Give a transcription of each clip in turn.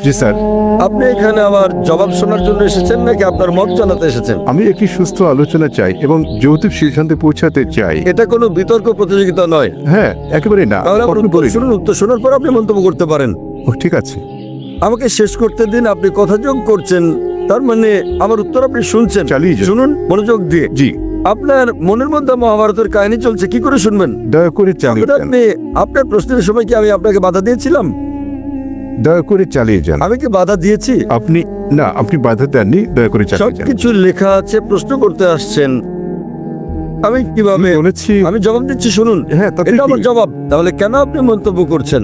জি sir. আপনি এখানে আবার জবাব শোনার জন্য এসেছেন নাকি আপনার মত জানাতে এসেছেন? আমি একটি সুস্থ আলোচনা চাই এবং যৌতুক সিদ্ধান্তে পৌঁছাতে চাই। এটা কোনো বিতর্ক প্রতিযোগিতা নয়। হ্যাঁ, একেবারে না। তাহলে আমার আপনি উত্তর বলুন। শুনুন, উত্তর শোনার পর আপনি মন্তব্য করতে পারেন। ও, ঠিক আছে। আমাকে শেষ করতে দিন। আপনি কথা যোগ করছেন, তার মানে আমার উত্তর আপনি শুনছেন। চালিয়ে যান। শুনুন মনোযোগ দিয়ে। জি, আপনার মনের মধ্যে মহাভারতের কাহিনী চলছে, কি করে শুনবেন? দয়া করে চালিয়ে যান। আপনি আপনার প্রশ্নের সময় কি আমি আপনাকে বাধা দিয়েছিলাম? দয়া করে চালিয়ে যান। আমি কি বাধা দিয়েছি? আপনি বাধা দেননি। দয়া করে চালিয়ে যান। সবকিছু লেখা আছে, প্রশ্ন করতে আসছেন, আমি কিভাবে বলেছি। আমি জবাব দিচ্ছি, শুনুন। হ্যাঁ, তাতে এটা কি? আমার জবাব। তাহলে কেন আপনি মন্তব্য করছেন?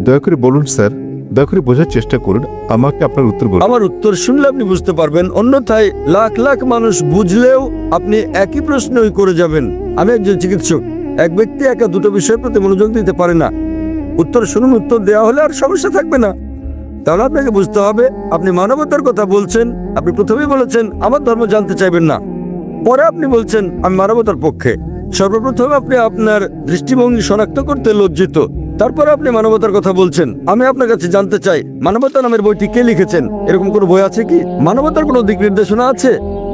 দয়া করে বলুন স্যার। দয়া করে বোঝার চেষ্টা করুন। আমাকে আপনার উত্তর বলুন। আমার উত্তর শুনলে আপনি বুঝতে পারবেন, অন্যথায় লাখ লাখ মানুষ বুঝলেও আপনি একই প্রশ্নই করে যাবেন। আমি একজন চিকিৎসক। এক ব্যক্তি একা দুটো বিষয়ের প্রতি মনোযোগ দিতে পারে না। উত্তর শুনুন, উত্তর দেওয়া হলে আর সমস্যা থাকবে না। তাহলে আপনাকে বুঝতে হবে, আপনি মানবতার কথা বলছেন। আপনি প্রথমেই বলেছেন আমার ধর্ম জানতে চাইবেন না, পরে আপনি বলছেন আমি মানবতার পক্ষে। সর্বপ্রথম আপনি আপনার দৃষ্টিভঙ্গি শনাক্ত করতে লজ্জিত, তারপরে আপনি মানবতার কথা বলছেন। আমি আপনার কাছে জানতে চাই, মানবতা নামের বইটি কে লিখেছেন? এরকম কোনো বই আছে কি? মানবতার কোনো দিক নির্দেশনা আছে?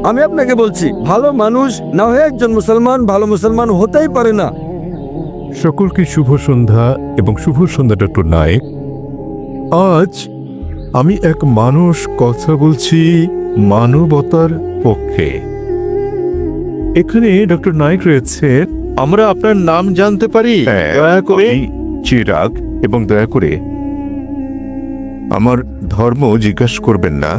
আমি আপনাকে বলছি, ভালো মানুষ না হয়ে একজন মুসলমান ভালো মুসলমান হতেই পারে না। সকলকে শুভ সন্ধ্যা এবং শুভ সন্ধ্যা ডক্টর নায়েক। আজ আমি এক মানুষ কথা বলছি মানবতার পক্ষে। এখানে ডক্টর নায়েক রয়েছে। আমরা আপনার নাম জানতে পারি? দয়া করে চিরাগ, এবং দয়া করে আমার ধর্ম জিজ্ঞাসা করবেন না।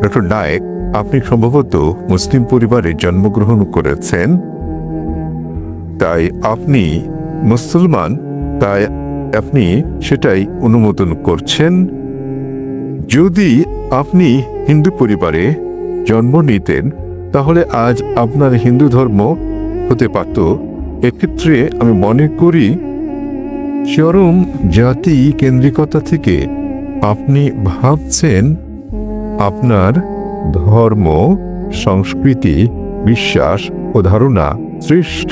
ডক্টর নায়েক, আপনি সম্ভবত মুসলিম পরিবারে জন্মগ্রহণ করেছেন, তাই আপনি মুসলমান, তাই আপনি সেটাই অনুমোদন করছেন। যদি আপনি হিন্দু পরিবারে জন্ম নিতেন তাহলে আজ আপনার হিন্দু ধর্ম হতে পারত। এক্ষেত্রে আমি মনে করি চরম জাতি কেন্দ্রিকতা থেকে আপনি ভাবছেন আপনার ধর্ম, সংস্কৃতি, বিশ্বাস ও ধারণা শ্রেষ্ঠ,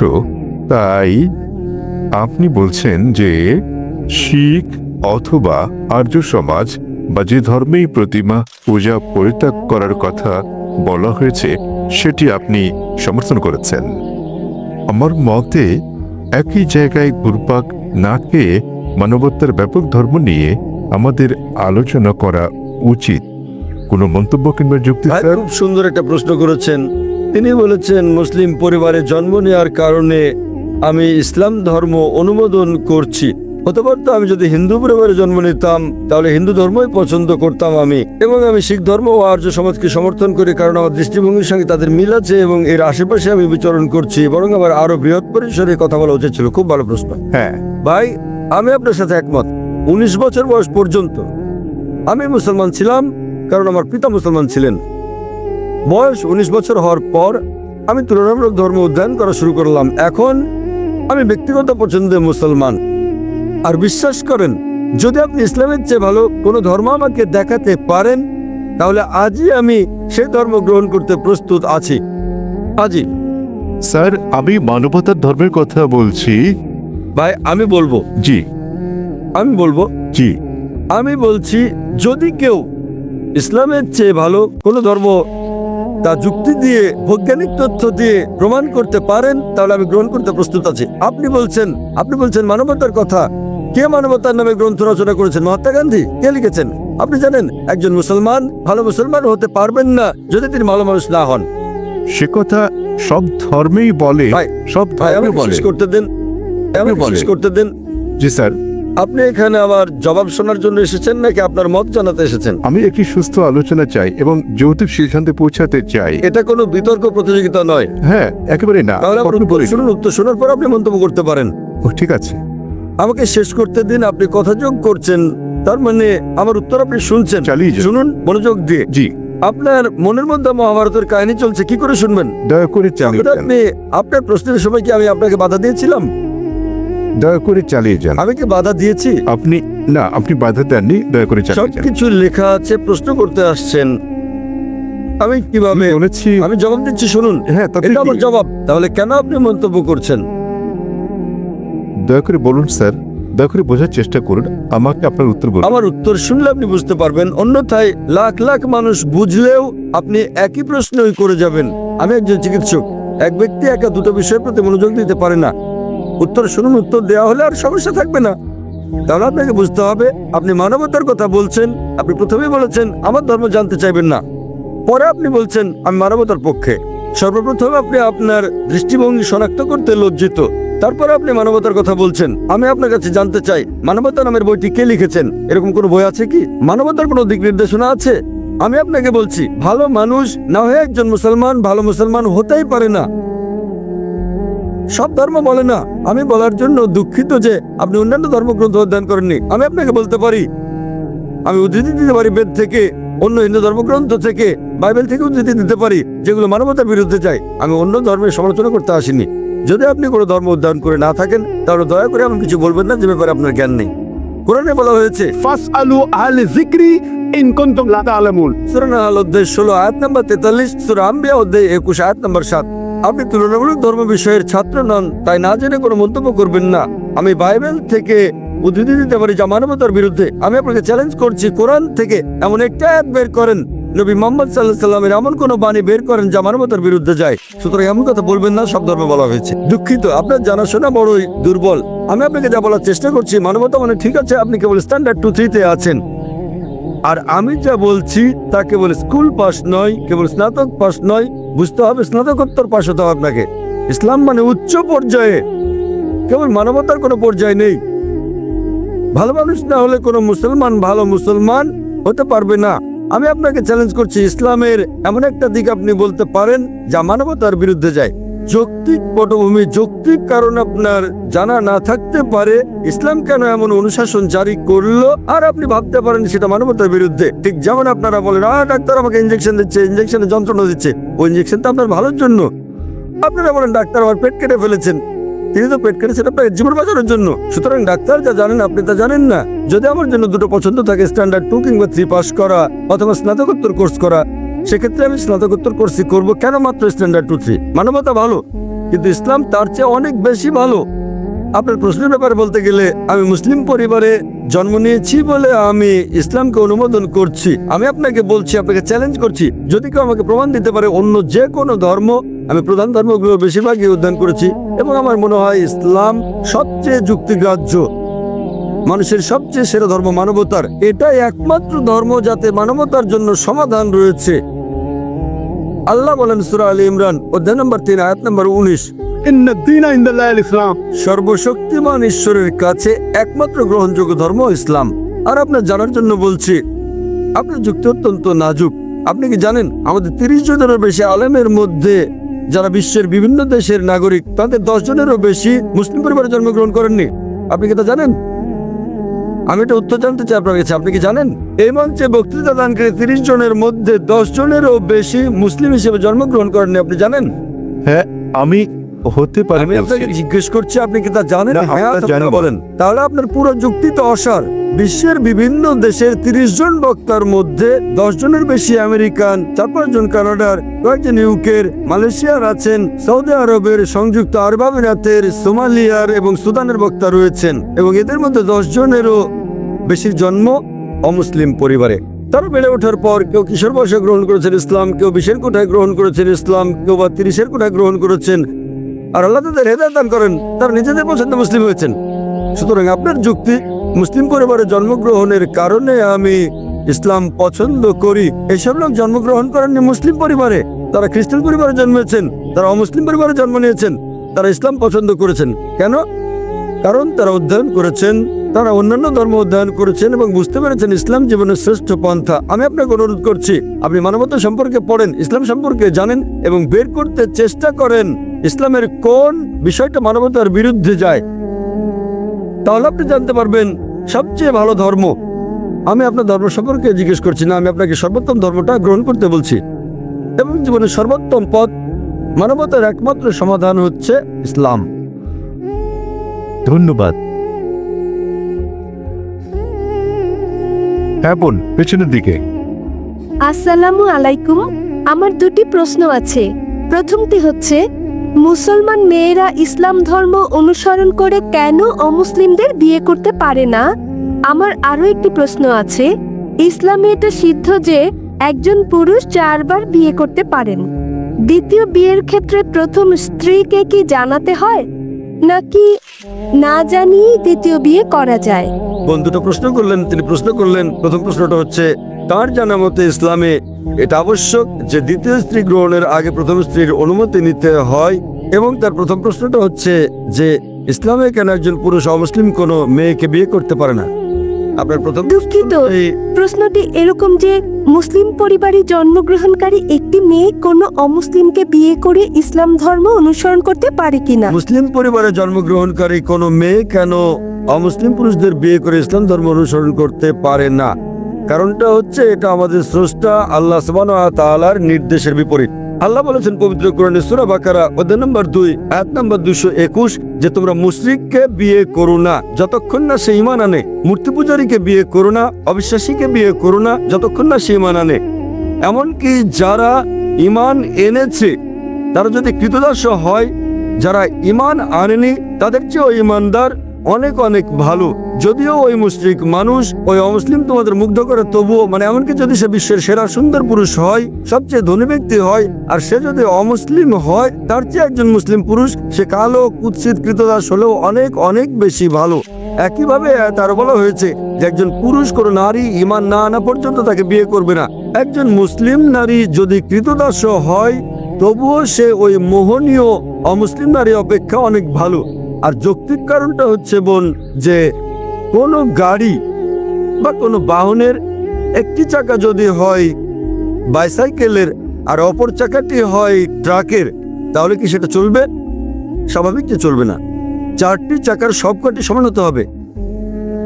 তাই আপনি বলছেন যে শিখ অথবা আর্য সমাজ বা যে ধর্মেই প্রতিমা পূজা পরিত্যাগ করার কথা বলা হয়েছে সেটি আপনি সমর্থন করেছেন। আমার মতে একই জায়গায় ঘুরপাক না খেয়ে মানবতার ব্যাপক ধর্ম নিয়ে আমাদের আলোচনা করা উচিত। কোনো মন্তব্য কিংবা যুক্তি? ভাই, খুব সুন্দর একটা প্রশ্ন করেছেন। তিনি বলেছেন মুসলিম পরিবারে জন্ম নেওয়ার কারণে আমি ইসলাম ধর্ম অনুমোদন করছি। হতে পারতো আমি যদি হিন্দু পরিবারে জন্ম নিতাম তাহলে হিন্দু ধর্মই পছন্দ করতাম আমি, এবং আমি শিখ ধর্ম ও আর্য সমাজকে সমর্থন করি কারণ আমার দৃষ্টিভঙ্গির সঙ্গে তাদের মিল আছে এবং এর আশেপাশে আমি বিচরণ করছি। বরং আমার আরো বৃহৎ পরিসরে কথা বলা উচিত ছিল। খুব ভালো প্রশ্ন। হ্যাঁ ভাই, আমি আপনার সাথে একমত। 19 বছর বয়স পর্যন্ত আমি মুসলমান ছিলাম কারণ আমার পিতা মুসলমান ছিলেন। বয়স 19 বছর হওয়ার পর আমি তুলনামূলক ধর্ম অধ্যয়ন করা শুরু করলাম। এখন আমি ব্যক্তিগত পছন্দে মুসলমান। আর বিশ্বাস করেন, যদি আপনি ইসলামের চেয়ে ভালো কোনো ধর্ম আমাকে দেখাতে পারেন তাহলে আজই আমি সেই ধর্ম গ্রহণ করতে প্রস্তুত আছি। আজই। স্যার, আমি মানবতার ধর্মের কথা বলছি। ভাই, আমি বলবো জি জি আমি বলছি, যদি কেউ ইসলামের চেয়ে ভালো কোনো ধর্ম তা যুক্তি দিয়ে বৈজ্ঞানিক তথ্য দিয়ে প্রমাণ করতে পারেন তাহলে আমি গ্রহণ করতে প্রস্তুত আছি। আপনি বলছেন মানবতার কথা। কে মানবতার নামে গ্রন্থ রচনা করেছেন? মহাত্মা গান্ধী। কে লিখেছেন? আপনি জানেন একজন মুসলমান ভালো মুসলমান হতে পারবেন না যদি তিনি ভালো মানুষ না হন। সে কথা সব ধর্মেই বলে। ভাই, সব ভাই, ধর্মে আমাকে বলে। শেষ করতে দেন। শেষ করতে দেন। জি স্যার। আপনি এখানে আবার জবাব শোনার জন্য এসেছেন নাকি আপনার মত জানাতে এসেছেন? আমি একটি সুস্থ আলোচনা চাই এবং যৌতুক সিদ্ধান্তে পৌঁছাতে চাই। এটা কোনো বিতর্ক প্রতিযোগিতা নয়। হ্যাঁ, একেবারে না। তাহলে আমার আপনি উত্তর বলুন। শুনুন, উত্তর শোনার পর আপনি মন্তব্য করতে পারেন। ও, ঠিক আছে। আমাকে শেষ করতে দিন। আপনি কথা যোগ করছেন, তার মানে আমার উত্তর আপনি শুনছেন। চালিয়ে যান। শুনুন মনোযোগ দিয়ে। জি, আপনার মনের মধ্যে মহাভারতের কাহিনী চলছে, কি করে শুনবেন? দয়া করে চালিয়ে যান। আপনি আপনার প্রশ্নের সময় কি আমি আপনাকে বাধা দিয়েছিলাম? দয়া করে চালিয়ে যান। আমি কি বাধা দিয়েছি? আপনি বাধা দেননি। দয়া করে চালিয়ে যান। সবকিছু লেখা আছে, প্রশ্ন করতে আসছেন, আমি কিভাবে বলেছি। আমি জবাব দিচ্ছি, শুনুন। হ্যাঁ, তাতে এটা কি? আমার জবাব। তাহলে কেন আপনি মন্তব্য করছেন? দয়া করে বলুন স্যার। দয়া করে বোঝার চেষ্টা করুন, আমাকে আপনার উত্তর বলুন। আমার উত্তর শুনলে আপনি বুঝতে পারবেন, অন্যথায় লাখ লাখ মানুষ বুঝলেও আপনি একই প্রশ্নই করে যাবেন। আমি একজন চিকিৎসক, এক ব্যক্তি একা দুটো বিষয়ের প্রতি মনোযোগ দিতে পারে না। উত্তর শুনুন, উত্তর দেওয়া হলে আর সমস্যা থাকবে না। তাহলে আপনাকে বুঝতে হবে আপনি মানবতার কথা বলছেন। আপনি প্রথমেই বলেছেন আমার ধর্ম জানতে চাইবেন না, পরে আপনি বলছেন আমি মানবতার পক্ষে। সর্বপ্রথম আপনি আপনার দৃষ্টিভঙ্গি শনাক্ত করতে লজ্জিত, তারপরে আপনি মানবতার কথা বলছেন। আমি আপনার কাছে জানতে চাই মানবতা নামের বইটি কে লিখেছেন? এরকম কোনো বই আছে কি? মানবতার কোনো দিক নির্দেশনা আছে? আমি আপনাকে বলছি ভালো মানুষ না হয়ে একজন মুসলমান ভালো মুসলমান হতেই পারে না। সব ধর্ম বলে না। আমি বলার জন্য দুঃখিত যে আপনি অন্যান্য ধর্মগ্রন্থ অধ্যয়ন করেননি। আমি আপনাকে বলতে পারি, আমি উদ্ধৃতি দিতে পারি বেদ থেকে, অন্য হিন্দু ধর্মগ্রন্থ থেকে, বাইবেল থেকে উদ্ধৃতি দিতে পারি যেগুলো মানবতার বিরুদ্ধে যায়। আমি অন্য ধর্মের সমালোচনা করতে আসিনি। যদি আপনি কোনো ধর্ম অধ্যয়ন করে না থাকেন তাহলে দয়া করে আমি কিছু বলবেন না যে ব্যাপারে আপনার জ্ঞান নেই। কোরআনে বলা হয়েছে ফাসআলু আহলে যিকরি ইন কুনতুম লা তা'লামুন। সূরা নাহল অধ্যায় 16 আয়াত নম্বর 43, সূরা আম্বিয়া অধ্যায় 21 আয়াত নম্বর 7। আপনি তুলনামূলক ধর্ম বিষয়ের ছাত্র নন, তাই না জেনে কোনো মন্তব্য করবেন না। আমি বাইবেল থেকে উদ্ধৃতি দিতে পারি যা মানবতার বিরুদ্ধে। আমি আপনাকে চ্যালেঞ্জ করছি, কোরআন থেকে এমন একটা আয়াত বের করেন, নবী মুহাম্মদ সাল্লাল্লাহু আলাইহি সাল্লামের এমন কোনো বাণী বের করেন যা মানবতার বিরুদ্ধে যায়। সুতরাং এমন কথা বলবেন না সব ধর্মে বলা হয়েছে। দুঃখিত, আপনার জানাশোনা বড়ই দুর্বল। আমি আপনাকে যা বলার চেষ্টা করছি, মানবতা মানে ঠিক আছে, আপনি কেবল স্ট্যান্ডার্ড 2-3 তে আছেন। আর আমি যা বলছি তা কেবল স্কুল পাস নয়, কেবল স্নাতক পাস নয়, বুঝতে হবে স্নাতকোত্তর পাস হতে হবে আপনাকে। ইসলাম মানে উচ্চ পর্যায়ে, কেবল মানবতার কোনো পর্যায়ে নেই। ভালো মানুষ না হলে কোনো মুসলমান ভালো মুসলমান হতে পারবে না। আমি আপনাকে চ্যালেঞ্জ করছি, ইসলামের এমন একটা দিক আপনি বলতে পারেন যা মানবতার বিরুদ্ধে যায়। যৌক্তিক পটভূমি, যৌক্তিক কারণ আপনার জানা না থাকতে পারে ইসলাম কেন এমন অনুশাসন জারি করলো, আর আপনি ভাবতে পারেন সেটা মানবতার বিরুদ্ধে। ঠিক যেমন আপনারা বলেন ডাক্তার আমাকে ইঞ্জেকশন দিচ্ছে, ইঞ্জেকশনে যন্ত্রণা দিচ্ছে, ওই ইঞ্জেকশন তো আপনার ভালোর জন্য। আপনারা বলেন ডাক্তার আমার পেট কেটে ফেলেছেন, তিনি তো পেট কেটেছেন আপনার জীবন বাঁচানোর জন্য। সুতরাং ডাক্তার যা জানেন আপনি তা জানেন না। যদি আমার জন্য দুটো পছন্দ থাকে, স্ট্যান্ডার্ড 2 কিংবা 3 পাস করা অথবা স্নাতকোত্তর কোর্স করা, সেক্ষেত্রে আমি স্নাতকোত্তর কোর্সই করব। কেন মাত্র স্ট্যান্ডার্ড 2-3? মানবতা ভালো, কিন্তু ইসলাম তার চেয়ে অনেক বেশি ভালো। আপনার প্রশ্নের ব্যাপারে বলতে গেলে, আমি মুসলিম পরিবারে জন্ম নিয়েছি বলে আমি ইসলামকে অনুমোদন করছি। আমি আপনাকে বলছি, আপনাকে চ্যালেঞ্জ করছি, যদি কেউ আমাকে প্রমাণ দিতে পারে অন্য যে কোনো ধর্ম, আমি প্রধান ধর্মগুলো বেশিরভাগই অধ্যয়ন করেছি এবং আমার মনে হয় ইসলাম সবচেয়ে যুক্তিগ্রাহ্য, মানুষের সবচেয়ে সেরা ধর্ম মানবতার। এটাই একমাত্র ধর্ম যাতে মানবতার জন্য সমাধান রয়েছে। আল্লাহ বলেন সূরা আলী ইমরান অধ্যায় নম্বর 3 আয়াত নম্বর 19, ইন্নাদ দীনা ইনদাল্লাহিল ইসলাম। সর্বশক্তিমান ঈশ্বরের কাছে একমাত্র গ্রহণযোগ্য ধর্ম ইসলাম। আর আপনার জানার জন্য বলছি, আপনার যুক্তি অত্যন্ত নাজুক। আপনি কি জানেন আমাদের 30 জনেরও বেশি আলেমের মধ্যে যারা বিশ্বের বিভিন্ন দেশের নাগরিক, তাদের 10 জনেরও বেশি মুসলিম পরিবারে জন্মগ্রহণ করেননি? আপনি কি তা জানেন? আমি এটা উত্তর জানতে চাই আপনার কাছে, আপনি কি জানেন এই মঞ্চে বক্তৃতা দানকারী 30 জনের মধ্যে 10 জনেরও বেশি মুসলিম হিসেবে জন্মগ্রহণ করেননি? আপনি জানেন? হ্যাঁ, আমি হতে পারি। আমি আপনাকে জিজ্ঞেস করছি, আপনি কি তা জানেন? না, হ্যাঁ আমরা অথবা জানি না না। বলেন। তাহলে আপনার পুরো যুক্তি তো অসার। বিশ্বের বিভিন্ন দেশের 30 জন বক্তার মধ্যে 10 জনের বেশি আমেরিকান, 4-5 জন কানাডার, কয়েকজন ইউকের, মালয়েশিয়ার আছেন, সৌদি আরবের, সংযুক্ত আরব আমিরাতের, সোমালিয়ার এবং সুদানের বক্তা রয়েছেন, এবং এদের মধ্যে 10 জনেরও বেশির জন্ম অমুসলিম পরিবারে। তারা বেড়ে ওঠার পর কেউ কিশোর বয়সে গ্রহণ করেছেন ইসলাম, কেউ 20-এর কোঠায় গ্রহণ করেছেন ইসলাম, কেউ বা 30-এর কোঠায় গ্রহণ করেছেন। আর আল্লাহ তাদের হেদায়েত দান করেন, তারা নিজেদের পছন্দে মুসলিম হয়েছেন। সুতরাং আপনার যুক্তি মুসলিম পরিবারে জন্মগ্রহণের কারণে আমি ইসলাম পছন্দ করি, এসব লোক জন্মগ্রহণ করেননি মুসলিম পরিবারে, তারা খ্রিস্টান পরিবারে জন্মেছেন, তারা অমুসলিম পরিবারে জন্ম নিয়েছেন, তারা ইসলাম পছন্দ করেছেন। কেন? কারণ তারা অধ্যয়ন করেছেন, তারা অন্যান্য ধর্ম অধ্যয়ন করেছেন এবং বুঝতে পেরেছেন ইসলাম জীবনের শ্রেষ্ঠ পন্থা। আমি আপনাকে অনুরোধ করছি, আপনি মানবতা সম্পর্কে পড়েন, ইসলাম সম্পর্কে জানেন এবং বের করতে চেষ্টা করেন ইসলামের কোন বিষয়টা মানবতার বিরুদ্ধে যায়। তাহলে আপনি জানতে পারবেন সবচেয়ে ভালো ধর্ম। আমি আপনার ধর্ম সম্পর্কে জিজ্ঞেস করছি না, আমি আপনাকে সর্বোত্তম ধর্মটা গ্রহণ করতে বলছি। এবং জীবনের সর্বোত্তম পথ, মানবতার একমাত্র সমাধান হচ্ছে ইসলাম। ধন্যবাদ। হ্যাঁ বোন, পেছনের দিকে। আসসালামু আলাইকুম। আমার দুটি প্রশ্ন আছে। প্রথমটি হচ্ছে, মুসলমান মেয়েরা ইসলাম ধর্ম অনুসরণ করে কেন অমুসলিমদের বিয়ে করতে পারে না? আমার আরো একটি প্রশ্ন আছে। ইসলামে এটা সিদ্ধ যে একজন পুরুষ 4 বার বিয়ে করতে পারেন। দ্বিতীয় বিয়ের ক্ষেত্রে প্রথম স্ত্রীকে কি জানাতে হয়, নাকি না জানিয়েই দ্বিতীয় বিয়ে করা যায়? বন্ধুটা প্রশ্ন করলেন, তিনি প্রশ্ন করলেন, প্রথম প্রশ্নটা হচ্ছে তার জানা মতে ইসলামে এটা আবশ্যক যে দ্বিতীয় স্ত্রী গ্রহণের আগে প্রথম স্ত্রীর অনুমতি নিতে হয়। এবং তার প্রথম প্রশ্নটা হচ্ছে যে ইসলামে কেন একজন পুরুষ অমুসলিম কোনো মেয়েকে বিয়ে করতে পারে না। আপনার প্রথম দুঃখিত, এই- প্রশ্নটি এরকম যে মুসলিম পরিবারে জন্মগ্রহণকারী একটি মেয়ে কোনো অমুসলিমকে বিয়ে করে ইসলাম ধর্ম অনুসরণ করতে পারে কিনা? মুসলিম পরিবারে জন্মগ্রহণকারী কোনো মেয়ে কেন অমুসলিম পুরুষদের বিয়ে করে ইসলাম ধর্ম অনুসরণ করতে পারে না? কারণটা হচ্ছে এটা আমাদের স্রষ্টা আল্লাহ সুবহানাহু ওয়া তাআলার নির্দেশের বিপরীত। আল্লাহ বলেছেন পবিত্র কোরআনে সূরা বাকারা অধ্যায় নম্বর 2 আয়াত নম্বর 221 যে তোমরা মুশরিককে বিয়ে করো না যতক্ষণ না সে ঈমান আনে, মূর্তি পূজারীকে বিয়ে করো না, অবিশ্বাসীকে বিয়ে করো না যতক্ষণ না সে ঈমান আনে। এমনকি যারা ঈমান এনেছে তারা যদি কৃতদাস হয়, যারা ঈমান আনেনি তাদের চেয়েও ঈমানদার অনেক অনেক ভালো। যদিও ওই মুশরিক মানুষ, ওই অমুসলিম তোমাদের মুগ্ধ করে, তবুও এমনকি যদি সে বিশ্বের সেরা সুন্দর পুরুষ হয়, সবচেয়ে ধনী ব্যক্তি হয়, আর সে যদি অমুসলিম হয় তার চেয়ে একজন মুসলিম পুরুষ সে কালো কুৎসিত কৃতদাস হলেও অনেক অনেক বেশি ভালো। একইভাবে তারও বলা হয়েছে যে একজন পুরুষ কোনো নারী ঈমান না আনা পর্যন্ত তাকে বিয়ে করবে না। একজন মুসলিম নারী যদি কৃতদাস হয় তবুও সে ওই মোহনীয় অমুসলিম নারী অপেক্ষা অনেক ভালো। আর যৌক্তিক কারণটা হচ্ছে বোন যে কোনো গাড়ি বা কোনো বাহনের একটি চাকা যদি হয় বাইসাইকেলের আর অপর চাকাটি হয় ট্রাকের, তাহলে কি সেটা চলবে? স্বাভাবিক যে চলবে না। 4টি চাকার সবকটি সমান হতে হবে।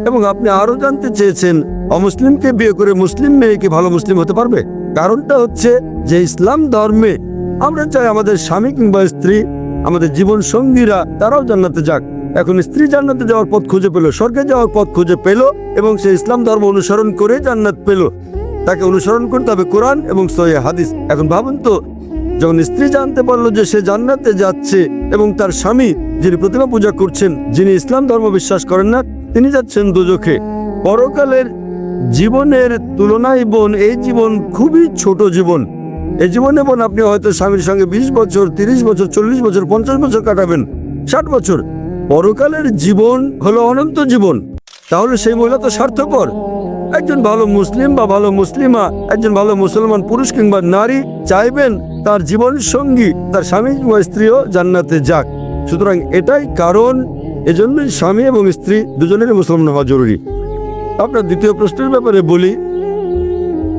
এবং আপনি আরো জানতে চেয়েছেন অমুসলিমকে বিয়ে করে মুসলিম মেয়ে কি ভালো মুসলিম হতে পারবে? কারণটা হচ্ছে যে ইসলাম ধর্মে আমরা চাই আমাদের স্বামী কিংবা স্ত্রী, আমাদের জীবন সঙ্গীরা তারাও জান্নাতে যাক। এখন স্ত্রী জান্নাতে যাওয়ার পথ খুঁজে পেল, স্বর্গে যাওয়ার পথ খুঁজে পেল এবং সে ইসলাম ধর্ম অনুসরণ করে জান্নাত পেল। তাকে অনুসরণ করতে হবে কোরআন এবং সহিহ হাদিস। এখন ভাবুন তো, যখন স্ত্রী জানতে পারলো যে সে জান্নাতে যাচ্ছে এবং তার স্বামী যিনি প্রতিমা পূজা করছেন, যিনি ইসলাম ধর্ম বিশ্বাস করেন না, তিনি যাচ্ছেন দোজখে। পরকালের জীবনের তুলনায় বোন এই জীবন খুবই ছোট জীবন। এই জীবনে বোন আপনি হয়তো স্বামীর সঙ্গে 20 বছর, 30 বছর, 40 বছর, 50 বছর কাটাবেন, 60 বছর। পরকালের জীবন হলো অনন্ত জীবন। তাহলে সেই মহিলা তো স্বার্থপর। একজন ভালো মুসলিম বা ভালো মুসলিমা, একজন ভালো মুসলমান পুরুষ কিংবা নারী চাইবেন তার জীবন সঙ্গী, তার স্বামী কিংবা স্ত্রীও জান্নাতে যাক। সুতরাং এটাই কারণ, এজন্যই স্বামী এবং স্ত্রী দুজনেরই মুসলমান হওয়া জরুরি। আপনার দ্বিতীয় প্রশ্নের ব্যাপারে বলি,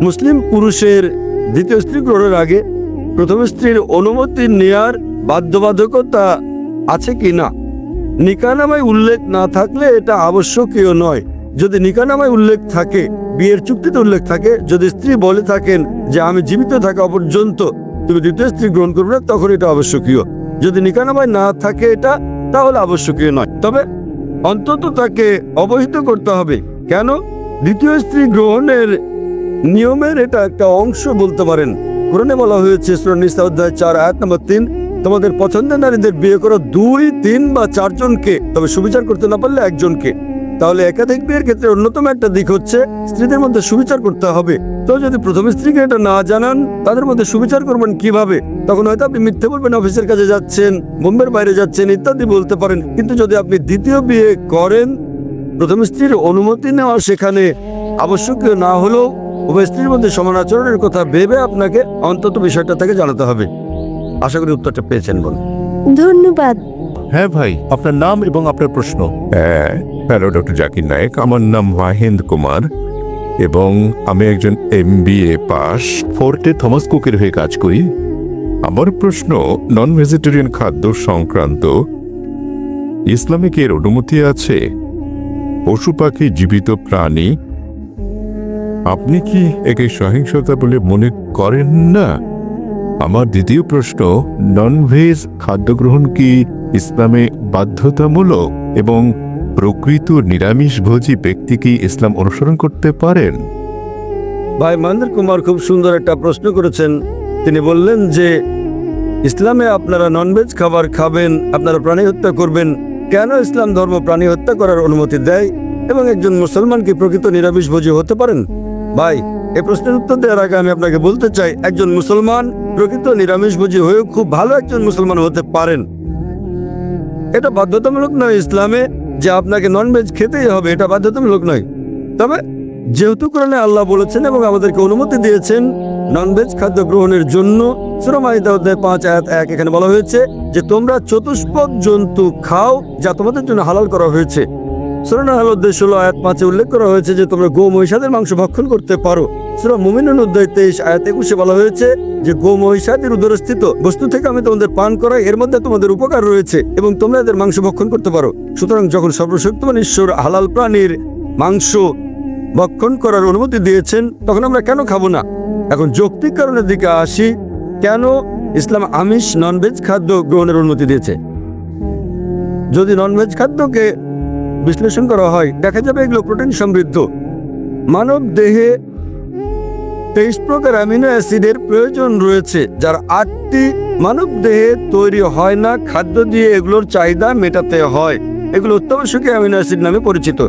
মুসলিম পুরুষের দ্বিতীয় স্ত্রী গ্রহণের আগে প্রথম স্ত্রীর অনুমতি নেয়ার বাধ্যবাধকতা আছে কি না? নিকাহনামায় উল্লেখ না থাকলে এটা আবশ্যকীয় নয়। যদি নিকাহনামায় উল্লেখ থাকে, বিয়ের চুক্তিতে উল্লেখ থাকে, যদি স্ত্রী বলে থাকেন যে আমি জীবিত থাকা পর্যন্ত তুমি দ্বিতীয় স্ত্রী গ্রহণ করবে না, তখন এটা আবশ্যকীয়। যদি নিকাহনামায় না থাকে এটা, তাহলে আবশ্যকীয় নয়। তবে অন্তত তাকে অবহিত করতে হবে। কেন? দ্বিতীয় স্ত্রী গ্রহণের নিয়মের এটা একটা অংশ বলতে পারেন। কোরআনে বলা হয়েছে সূরা নিসা অধ্যায় 4 আয়াত নম্বর 3, তোমাদের পছন্দের নারীদের বিয়ে করো 2, 3 বা 4 জনকে, তবে সুবিচার করতে না পারলে একজনকে। তাহলে একাধিক বিয়ের ক্ষেত্রে অন্যতম একটা দিক হচ্ছে স্ত্রীদের মধ্যে সুবিচার করতে হবে। তো যদি প্রথম স্ত্রীকে এটা না জানান, তাদের মধ্যে সুবিচার করবেন কিভাবে? তখন হয়তো আপনি মিথ্যে বলবেন, অফিসের কাজে যাচ্ছেন, বোম্বের বাইরে যাচ্ছেন ইত্যাদি বলতে পারেন। কিন্তু যদি আপনি দ্বিতীয় বিয়ে করেন, প্রথম স্ত্রীর অনুমতি নেওয়া সেখানে আবশ্যকীয় না হলেও উভয় স্ত্রীর মধ্যে সমান আচরণের কথা ভেবে আপনাকে অন্তত বিষয়টা তাকে জানাতে হবে। আশা করি উত্তরটা পেয়েছেন বোন। ধন্যবাদ। হ্যাঁ ভাই, আপনার নাম এবং আপনার প্রশ্ন। হ্যাঁ, হ্যালো ডক্টর জাকির নায়েক, আমার নাম মাহেন্দ্র কুমার এবং আমি একজন MBA পাস, ফোর্টে থমাস কুকের হয়ে কাজ করি। আমার প্রশ্ন নন ভেজিটেরিয়ান খাদ্য সংক্রান্ত। ইসলামে কি এর অনুমতি আছে? পশু পাখি, জীবিত প্রাণী, আপনি কি একে সহিংসতা বলে মনে করেন না? আমার দ্বিতীয় প্রশ্ন, নন ভেজ খাদ্য গ্রহণ কি ইসলামে বাধ্যতামূলক এবং প্রকৃত নিরামিষভোজী ব্যক্তি কি ইসলাম অনুসরণ করতে পারেন? ভাই মহেন্দ্র কুমার খুব সুন্দর একটা প্রশ্ন করেছেন। তিনি বললেন যে ইসলামে আপনারা ননভেজ খাবার খাবেন, আপনারা প্রাণী হত্যা করবেন। কেন ইসলাম ধর্ম প্রাণী হত্যা করার অনুমতি দেয়? এবং একজন মুসলমান কি প্রকৃত নিরামিষভোজী হতে পারেন? ভাই, এই প্রশ্নের উত্তর দেওয়ার আগে আমি আপনাকে বলতে চাই, একজন মুসলমান প্রকৃত নিরামিষভোজী হয়েও খুব ভালো একজন মুসলমান হতে পারেন। এটা বাধ্যতামূলক নয় ইসলামে যে আপনাকে ননভেজ খেতেই হবে, এটা বাধ্যতামূলক নয়। তবে যেহেতু কোরআনে আল্লাহ বলেছেন এবং আমাদেরকে অনুমতি দিয়েছেন ননভেজ খাদ্য গ্রহণের জন্য, সূরা মাইদা অধ্যায় 5 আয়াত 1 এখানে বলা হয়েছে যে তোমরা চতুষ্পদ জন্তু খাও যা তোমাদের জন্য হালাল করা হয়েছে। সূরা নাহল অধ্যায় 16 আয়াত 5 উল্লেখ করা হয়েছে যে তোমরা গো মহিষাদের মাংস ভক্ষণ করতে পারো। সূরা মুমিনুন অধ্যায় 23 আয়াত 21 বলা হয়েছে যে গো মহিষাদের উদরস্থিত বস্তু থেকে আমি তোমাদের পান করাই, এর মধ্যে তোমাদের উপকার রয়েছে এবং তোমরা এদের মাংস ভক্ষণ করতে পারো। সুতরাং যখন সর্বশক্তিমান ঈশ্বর হালাল প্রাণীর মাংস ভক্ষণ করার অনুমতি দিয়েছেন, তখন আমরা কেন খাবো না? এখন যৌক্তিক কারণের দিকে আসি, কেন ইসলাম আমিষ ননভেজ খাদ্য গ্রহণের অনুমতি দিয়েছে? যদি ননভেজ খাদ্যকে বিশ্লেষণ করা হয়, দেখা যাবে এগুলো প্রোটিন সমৃদ্ধ। মানব দেহে 23 প্রকার অ্যামিনো অ্যাসিডের প্রয়োজন রয়েছে, যার 8টি মানব দেহে তৈরি হয় না, খাদ্য দিয়ে এগুলোর চাহিদা মেটাতে হয়। এগুলো অত্যাবশ্যকীয় অ্যামিনো অ্যাসিড নামে পরিচিত।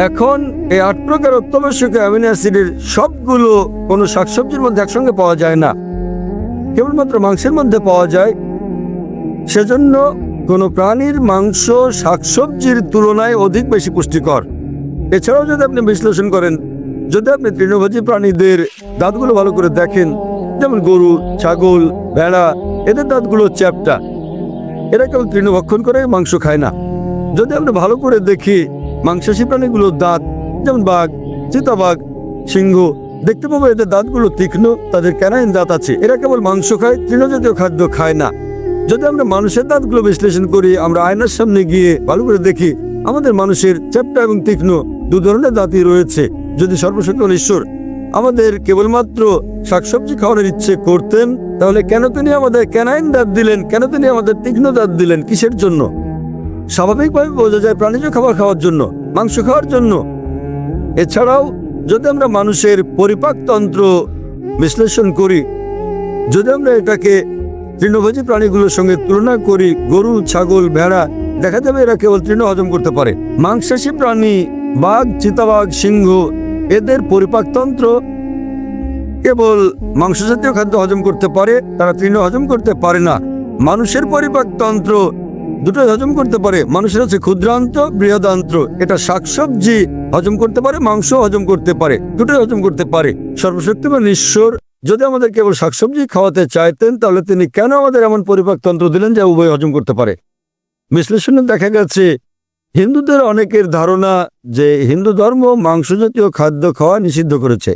এখন এই 8 প্রকার অত্যাবশ্যকীয় অ্যামিনো অ্যাসিডের সবগুলো কোনো শাকসবজির মধ্যে একসঙ্গে পাওয়া যায় না, কেবলমাত্র মাংসের মধ্যে পাওয়া যায়। সেজন্য কোনো প্রাণীর মাংস শাকসবজির তুলনায় অধিক বেশি পুষ্টিকর। এছাড়াও যদি আপনি বিশ্লেষণ করেন, যদি আপনি তৃণভোজী প্রাণীদের দাঁতগুলো ভালো করে দেখেন, যেমন গরু, ছাগল, ভেড়া, এদের দাঁতগুলো চ্যাপ্টা, এরা কেবল তৃণভক্ষণ করে, মাংস খায় না। যদি আমরা ভালো করে দেখি মাংসাশী প্রাণীগুলোর দাঁত, যেমন বাঘ, চিতাবাঘ, সিংহ, দেখতে পাবো এদের দাঁতগুলো তীক্ষ্ণ, তাদের ক্যানাইন দাঁত আছে। এরা কেবল মাংস খায়, তৃণজাতীয় খাদ্য খায় না। যদি আমরা মানুষের দাঁতগুলো বিশ্লেষণ করি, আমরা আয়নার সামনে গিয়ে ভালো করে দেখি, আমাদের মানুষের চ্যাপ্টা এবং তীক্ষ্ণ দু ধরনের দাঁতই রয়েছে। যদি সর্বশক্তিমান ঈশ্বর আমাদের কেবলমাত্র শাকসবজি খাওয়ানোর ইচ্ছে করতেন, তাহলে কেন তিনি আমাদের ক্যানাইন দাঁত দিলেন? কেন তিনি আমাদের তীক্ষ্ণ দাঁত দিলেন? কিসের জন্য? স্বাভাবিকভাবে বোঝা যায় প্রাণীজ খাবার খাওয়ার জন্য, মাংস খাওয়ার জন্য। এছাড়াও যদি আমরা মানুষের পরিপাকতন্ত্র বিশ্লেষণ করি, যদি আমরা এটাকে তৃণভোজী প্রাণীগুলোর সঙ্গে তুলনা করি, গরু, ছাগল, ভেড়া, দেখা যাবে এরা কেবল তৃণ হজম করতে পারে। মাংসাশী প্রাণী বাঘ, চিতাবাঘ, সিংহ, এদের পরিপাকতন্ত্র কেবল মাংস জাতীয় খাদ্য হজম করতে পারে, তারা তৃণ হজম করতে পারে না। মানুষের পরিপাকতন্ত্র দুটোই হজম করতে পারে। মানুষের হচ্ছে ক্ষুদ্রান্ত, বৃহদান্ত্র। এটা শাকসবজি হজম করতে পারে, মাংস হজম করতে পারে, দুটোই হজম করতে পারে। সর্বশক্তিমান ঈশ্বর যদি আমাদের কেবল শাকসবজি খাওয়াতে চাইতেন, তাহলে তিনি কেন আমাদের এমন পরিপাকতন্ত্র দিলেন যা উভয় হজম করতে পারে? বিশ্লেষণে দেখা গেছে হিন্দুদের অনেকের ধারণা যে হিন্দু ধর্ম মাংস জাতীয় খাদ্য খাওয়া নিষিদ্ধ করেছে।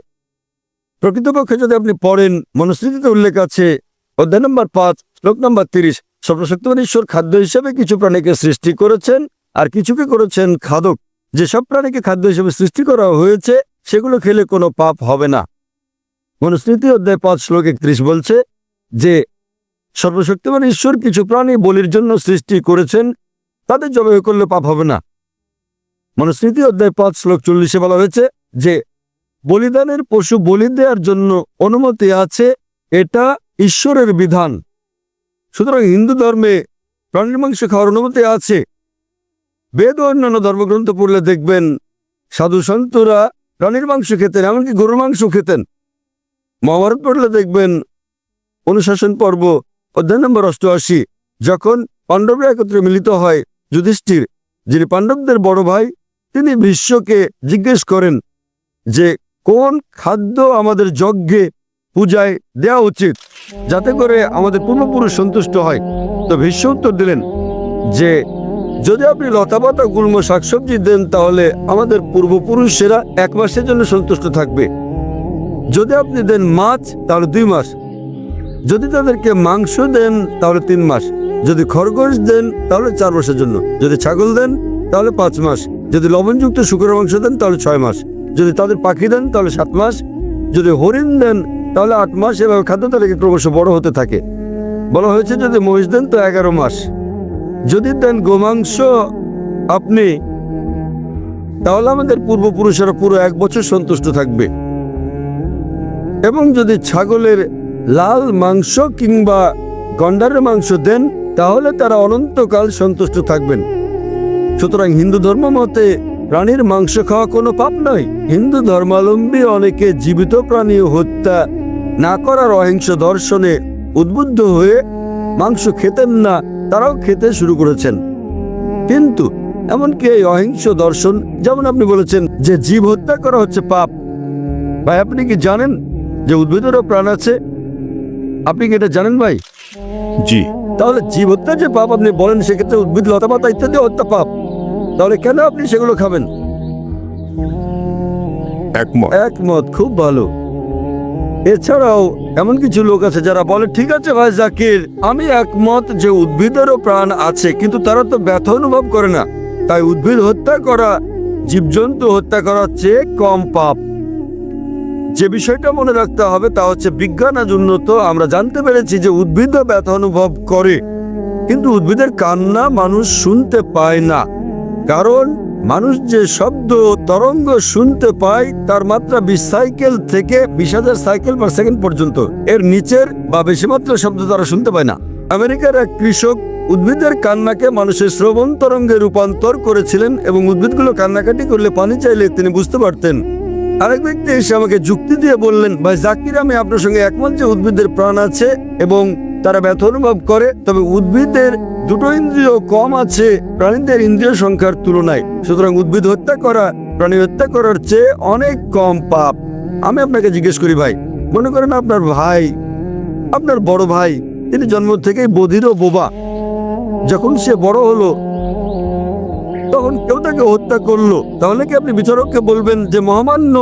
প্রকৃতপক্ষে যদি আপনি পড়েন, মনুস্মৃতিতে উল্লেখ আছে অধ্যায় নম্বর 5 শ্লোক নম্বর 30, সর্বশক্তিমান ঈশ্বর খাদ্য হিসেবে কিছু প্রাণীকে সৃষ্টি করেছেন আর কিছুকে করেছেন খাদক। যেসব প্রাণীকে খাদ্য হিসেবে সৃষ্টি করা হয়েছে সেগুলো খেলে কোনো পাপ হবে না। মনুস্মৃতি অধ্যায় 5 শ্লোক 31 বলছে যে সর্বশক্তিমান ঈশ্বর কিছু প্রাণী বলির জন্য সৃষ্টি করেছেন, তাদের জবাই করলে পাপ হবে না। মনুস্মৃতি অধ্যায় 5 শ্লোক 40 বলা হয়েছে যে বলিদানের পশু বলি দেওয়ার জন্য অনুমতি আছে, এটা ঈশ্বরের বিধান। সুতরাং হিন্দু ধর্মে প্রাণীর মাংস খাওয়ার অনুমতি আছে। বেদ ও অন্যান্য ধর্মগ্রন্থ পড়লে দেখবেন সাধু সন্তরা প্রাণীর মাংস খেতেন, এমনকি গরুর মাংস খেতেন। মহাভারত পড়লে দেখবেন অনুশাসন পর্ব অধ্যায় নম্বর 88, যখন পাণ্ডবরা একত্রে মিলিত হয়, যুধিষ্ঠির যিনি পাণ্ডবদের বড় ভাই, তিনি ভীষ্মকে জিজ্ঞেস করেন যে কোন খাদ্য আমাদের যজ্ঞে পূজায় দেওয়া উচিত যাতে করে আমাদের পূর্বপুরুষ সন্তুষ্ট হয়। তো ভীষ্ম উত্তর দিলেন যে যদি আপনি লতাপাতা, গুল্ম, শাকসবজি দেন তাহলে আমাদের পূর্বপুরুষেরা 1 মাসের জন্য সন্তুষ্ট থাকবে। যদি আপনি দেন মাছ তাহলে 2 মাস, যদি তাদেরকে মাংস দেন তাহলে 3 মাস, যদি খরগোশ দেন তাহলে 4 মাসের জন্য, যদি ছাগল দেন তাহলে 5 মাস, যদি লবণযুক্ত শুকরের মাংস দেন তাহলে 6 মাস, যদি তাদের পাখি দেন তাহলে 7 মাস, যদি হরিণ দেন তাহলে 8 মাস। এভাবে খাদ্য তালিকা ক্রমশ বড় হতে থাকে। বলা হয়েছে যদি মহিষ দেন তো 11 মাস, যদি দেন গোমাংস আপনি, তাহলে আমাদের পূর্বপুরুষেরা পুরো 1 বছর সন্তুষ্ট থাকবে। এবং যদি ছাগলের লাল মাংস কিংবা গন্ডারের মাংস দেন, তাহলে তারা অনন্তকাল সন্তুষ্ট থাকবেন। সুতরাং হিন্দু ধর্ম মতে প্রাণীর মাংস খাওয়া কোনো পাপ নয়। হিন্দু ধর্মাবলম্বী অনেকে জীবিত প্রাণী হত্যা না করার অহিংস দর্শনে উদ্বুদ্ধ হয়ে মাংস খেতেন না, তারাও খেতে শুরু করেছেন। কিন্তু এমনকি এই অহিংস দর্শন, যেমন আপনি বলেছেন যে জীব হত্যা করা হচ্ছে পাপ, ভাই আপনি কি জানেন যে উদ্ভিদেরও প্রাণ আছে? আপনি কি এটা জানেন ভাই? জি। তাহলে জীব হত্যা যে পাপ আপনি বলেন, সেক্ষেত্রে উদ্ভিদ লতাপাতা ইত্যাদি হত্যা পাপ, তাহলে কেন আপনি সেগুলো খাবেন? একমত। একমত, খুব ভালো। এছাড়াও এমন কিছু লোক আছে যারা বলে, ঠিক আছে ভাই জাকির, আমি একমত যে উদ্ভিদেরও প্রাণ আছে, কিন্তু তারা তো ব্যথা অনুভব করে না, তাই উদ্ভিদ হত্যা করা জীবজন্তু হত্যা করার চেয়ে কম পাপ। যে বিষয়টা মনে রাখতে হবে তা হচ্ছে বিজ্ঞান আজ উন্নত, আমরা জানতে পেরেছি যে উদ্ভিদও ব্যথা অনুভব করে, কিন্তু উদ্ভিদের কান্না মানুষ শুনতে পায় না। কারণ মানুষ যে শব্দ তরঙ্গ শুনতে পায় তার মাত্রা 20 সাইকেল থেকে 20,000 সাইকেল পার সেকেন্ড পর্যন্ত, এর নিচের বা বেশি মাত্রা শব্দ তারা শুনতে পায় না। আমেরিকার এক কৃষক উদ্ভিদের কান্নাকে মানুষের শ্রবণ তরঙ্গে রূপান্তর করেছিলেন এবং উদ্ভিদগুলো কান্নাকাটি করলে পানি চাইলে তিনি বুঝতে পারতেন। আরেক ব্যক্তি এসে আমাকে যুক্তি দিয়ে বললেন, ভাই জাকির, আমি আপনার সঙ্গে একমত যে উদ্ভিদের প্রাণ আছে এবং তারা ব্যথা অনুভব করে, তবে উদ্ভিদের দুটো ইন্দ্রিয় কম আছে প্রাণীদের ইন্দ্রিয় সংখ্যার তুলনায়। সুতরাং উদ্ভিদ হত্যা করা প্রাণী হত্যা করার চেয়ে অনেক কম পাপ। আমি আপনাকে জিজ্ঞেস করি ভাই, মনে করেন আপনার ভাই, আপনার বড় ভাই, তিনি জন্ম থেকেই বধির ও বোবা। যখন সে বড় হলো তখন কেউ তাকে হত্যা করলো, তাহলে কি আপনি বিচারককে বলবেন যে মহামান্য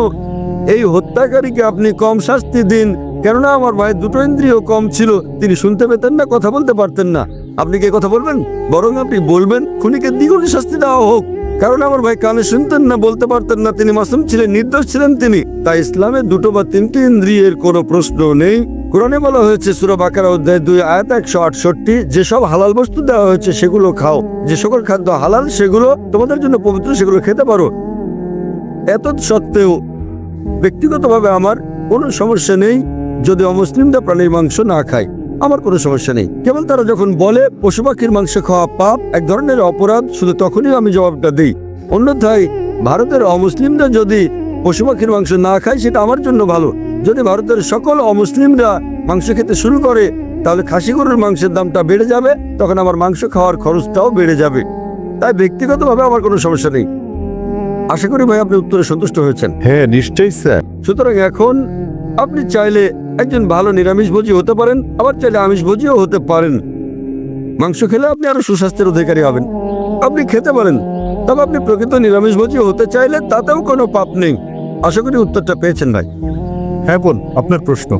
এই হত্যাকারীকে আপনি কম শাস্তি দিন, কেননা আমার ভাই দুটো ইন্দ্রিয় কম ছিল, তিনি শুনতে পেতেন না, কথা বলতে পারতেন না? আপনি কি কথা বলবেন? বরং আপনি বলবেন খুনিকে দ্বিগুণ শাস্তি দেওয়া হোক, কারণ আমার ভাই কানে শুনতেন না, বলতে পারতেন না, তিনি মাসুম ছিলেন, নির্দোষ ছিলেন তিনি। তাই ইসলামে দুটো বা তিনটি ইন্দ্রিয়ের কোনো প্রশ্ন নেই। কোরআনে বলা হয়েছে সূরা বাকারা অধ্যায় 2 আয়াত 168, যেসব হালাল বস্তু দেওয়া হয়েছে সেগুলো খাও, যে সকল খাদ্য হালাল সেগুলো তোমাদের জন্য পবিত্র, সেগুলো খেতে পারো। এত সত্ত্বেও ব্যক্তিগতভাবে আমার কোনো সমস্যা নেই যদি অমুসলিমরা প্রাণীর মাংস না খায়, আমার কোনো সমস্যা নেই। কেবল তারা যখন বলে পশু পাখির মাংস খাওয়া পাপ, এক ধরনের অপরাধ, শুধু তখনই আমি জবাবটা দিই। অন্যথায় ভারতের অমুসলিমরা যদি পশু পাখির মাংস না খায় সেটা আমার জন্য ভালো। যদি ভারতের সকল অমুসলিমরা মাংস খেতে শুরু করে তাহলে খাসি গরুর মাংসের দামটা বেড়ে যাবে, তখন আমার মাংস খাওয়ার খরচটাও বেড়ে যাবে। তাই ব্যক্তিগতভাবে আমার কোনো সমস্যা নেই। আশা করি ভাই আপনি উত্তরে সন্তুষ্ট হয়েছেন। হ্যাঁ, নিশ্চয়ই স্যার। সুতরাং এখন আপনি চাইলে একজন ভালো নিরামিষভোজী হতে পারেন, আবার চাইলে আমিষভোজীও হতে পারেন। মাংস খেলে আপনি আরো সুস্বাস্থ্যের অধিকারী হবেন, আপনি খেতে পারেন। তবে আপনি প্রকৃত নিরামিষভোজী হতে চাইলে তাতেও কোনো পাপ নেই। আশা করি উত্তরটা পেয়েছেন ভাই। হ্যাঁ বোন, আপনার প্রশ্ন।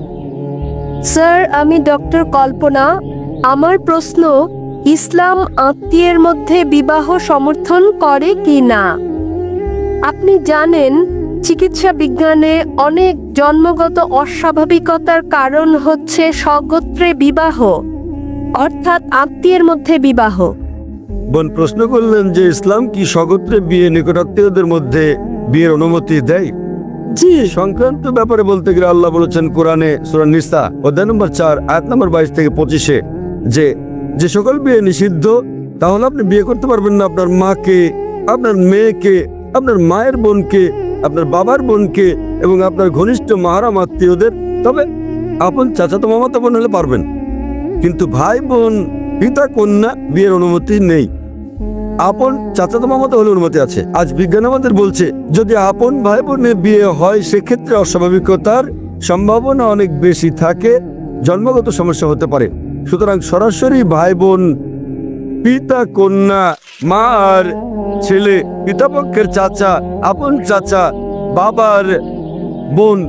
স্যার, আমি ডক্টর কল্পনা। আমার প্রশ্ন, ইসলাম আত্মীয়ের মধ্যে বিবাহ সমর্থন করে কি না? আপনি জানেন চিকিৎসা বিজ্ঞানে অনেক জন্মগত অস্বাভাবিকতার কারণ হচ্ছে স্বগোত্রে বিবাহ, অর্থাৎ আত্মীয়ের মধ্যে বিবাহ। বোন প্রশ্ন করলেন যে ইসলাম কি স্বগোত্রে বিয়ে, নিকটাত্মীয়দের মধ্যে বিয়ের অনুমতি দেয়? জি, সংক্রান্ত ব্যাপারে বলতে গেলে আল্লাহ বলেছেন কোরআনে সূরা নিসা অধ্যায় নম্বর 4 আয়াত নম্বর 22 থেকে 25 যে সকল বিয়ে নিষিদ্ধ, তাহলে আপনি বিয়ে করতে পারবেন না আপনার মাকে, আপনার মেয়েকে, আপনার মায়ের বোনকে, আপনার বাবার বোনকে এবং আপনার ঘনিষ্ঠ মাহারাম আত্মীয়দের। তবে আপন চাচাতো মামাতো বোন হলে পারবেন, কিন্তু ভাই বোন, পিতা কন্যা বিয়ের অনুমতি নেই। আপন চাচাতো মামাতো হলে অনুমতি আছে। আজ বিজ্ঞান আমাদের বলছে যদি আপন ভাই বোনের বিয়ে হয় সেক্ষেত্রে অস্বাভাবিকতার সম্ভাবনা অনেক বেশি থাকে, জন্মগত সমস্যা হতে পারে। সুতরাং সরাসরি ভাই বোন, পিতা কন্যা, মা আর ছেলে, পিতাপক্ষের চাচা, আপন চাচা, বাবার বোন